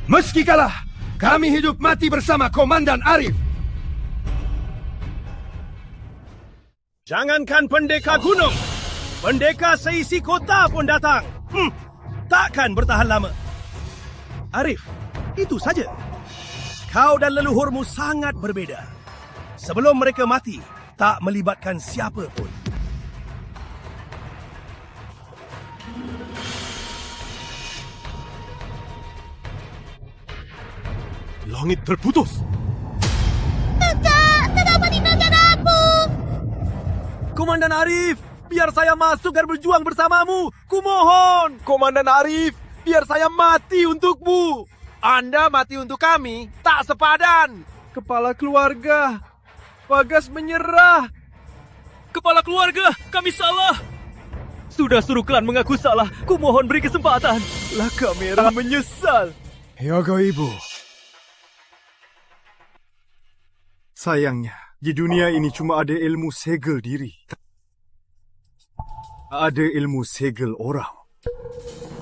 Meski kalah, kami hidup mati bersama Komandan Arif. Jangankan pendekar gunung, pendekar seisi kota pun datang. Takkan bertahan lama. Arif, itu saja. Kau dan leluhurmu sangat berbeza. Sebelum mereka mati, tak melibatkan siapa pun. Langit terputus. Kenapa tinggalkan aku? Komandan Arif, biar saya masuk dan berjuang bersamamu. Kumohon. Komandan Arif, biar saya mati untukmu. Anda mati untuk kami, tak sepadan. Kepala keluarga, Bagas menyerah. Kepala keluarga, kami salah. Sudah suruh klan mengaku salah. Kumohon beri kesempatan. Laka Merah menyesal. Yaga Ibu. Sayangnya, di dunia ini cuma ada ilmu segel diri. Ada ilmu segel orang.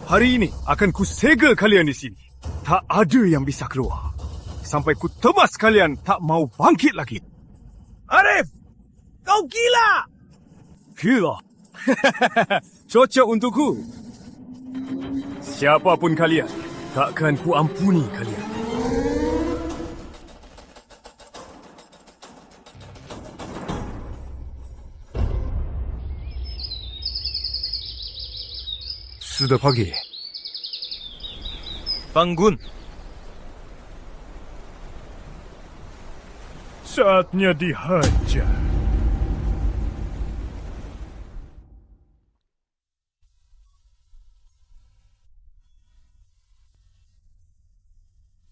Hari ini akan ku segel kalian di sini. Tak ada yang bisa keluar. Sampai ku temas kalian tak mau bangkit lagi. Arif! Kau gila! Gila? Cocok untukku. Siapapun kalian, takkan ku ampuni kalian. Sudah pagi. Bangun. Saatnya dihajar.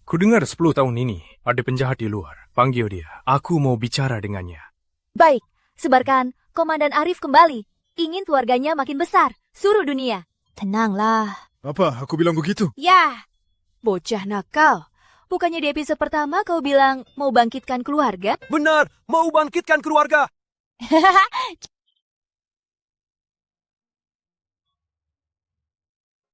Kudengar 10 tahun ini ada penjahat di luar. Panggil dia. Aku mau bicara dengannya. Baik, sebarkan Komandan Arif kembali. Ingin keluarganya makin besar. Suruh dunia. Tenanglah. Apa? Aku bilang begitu? Ya, bocah nakal. Bukannya di episode pertama kau bilang mau bangkitkan keluarga? Benar, mau bangkitkan keluarga.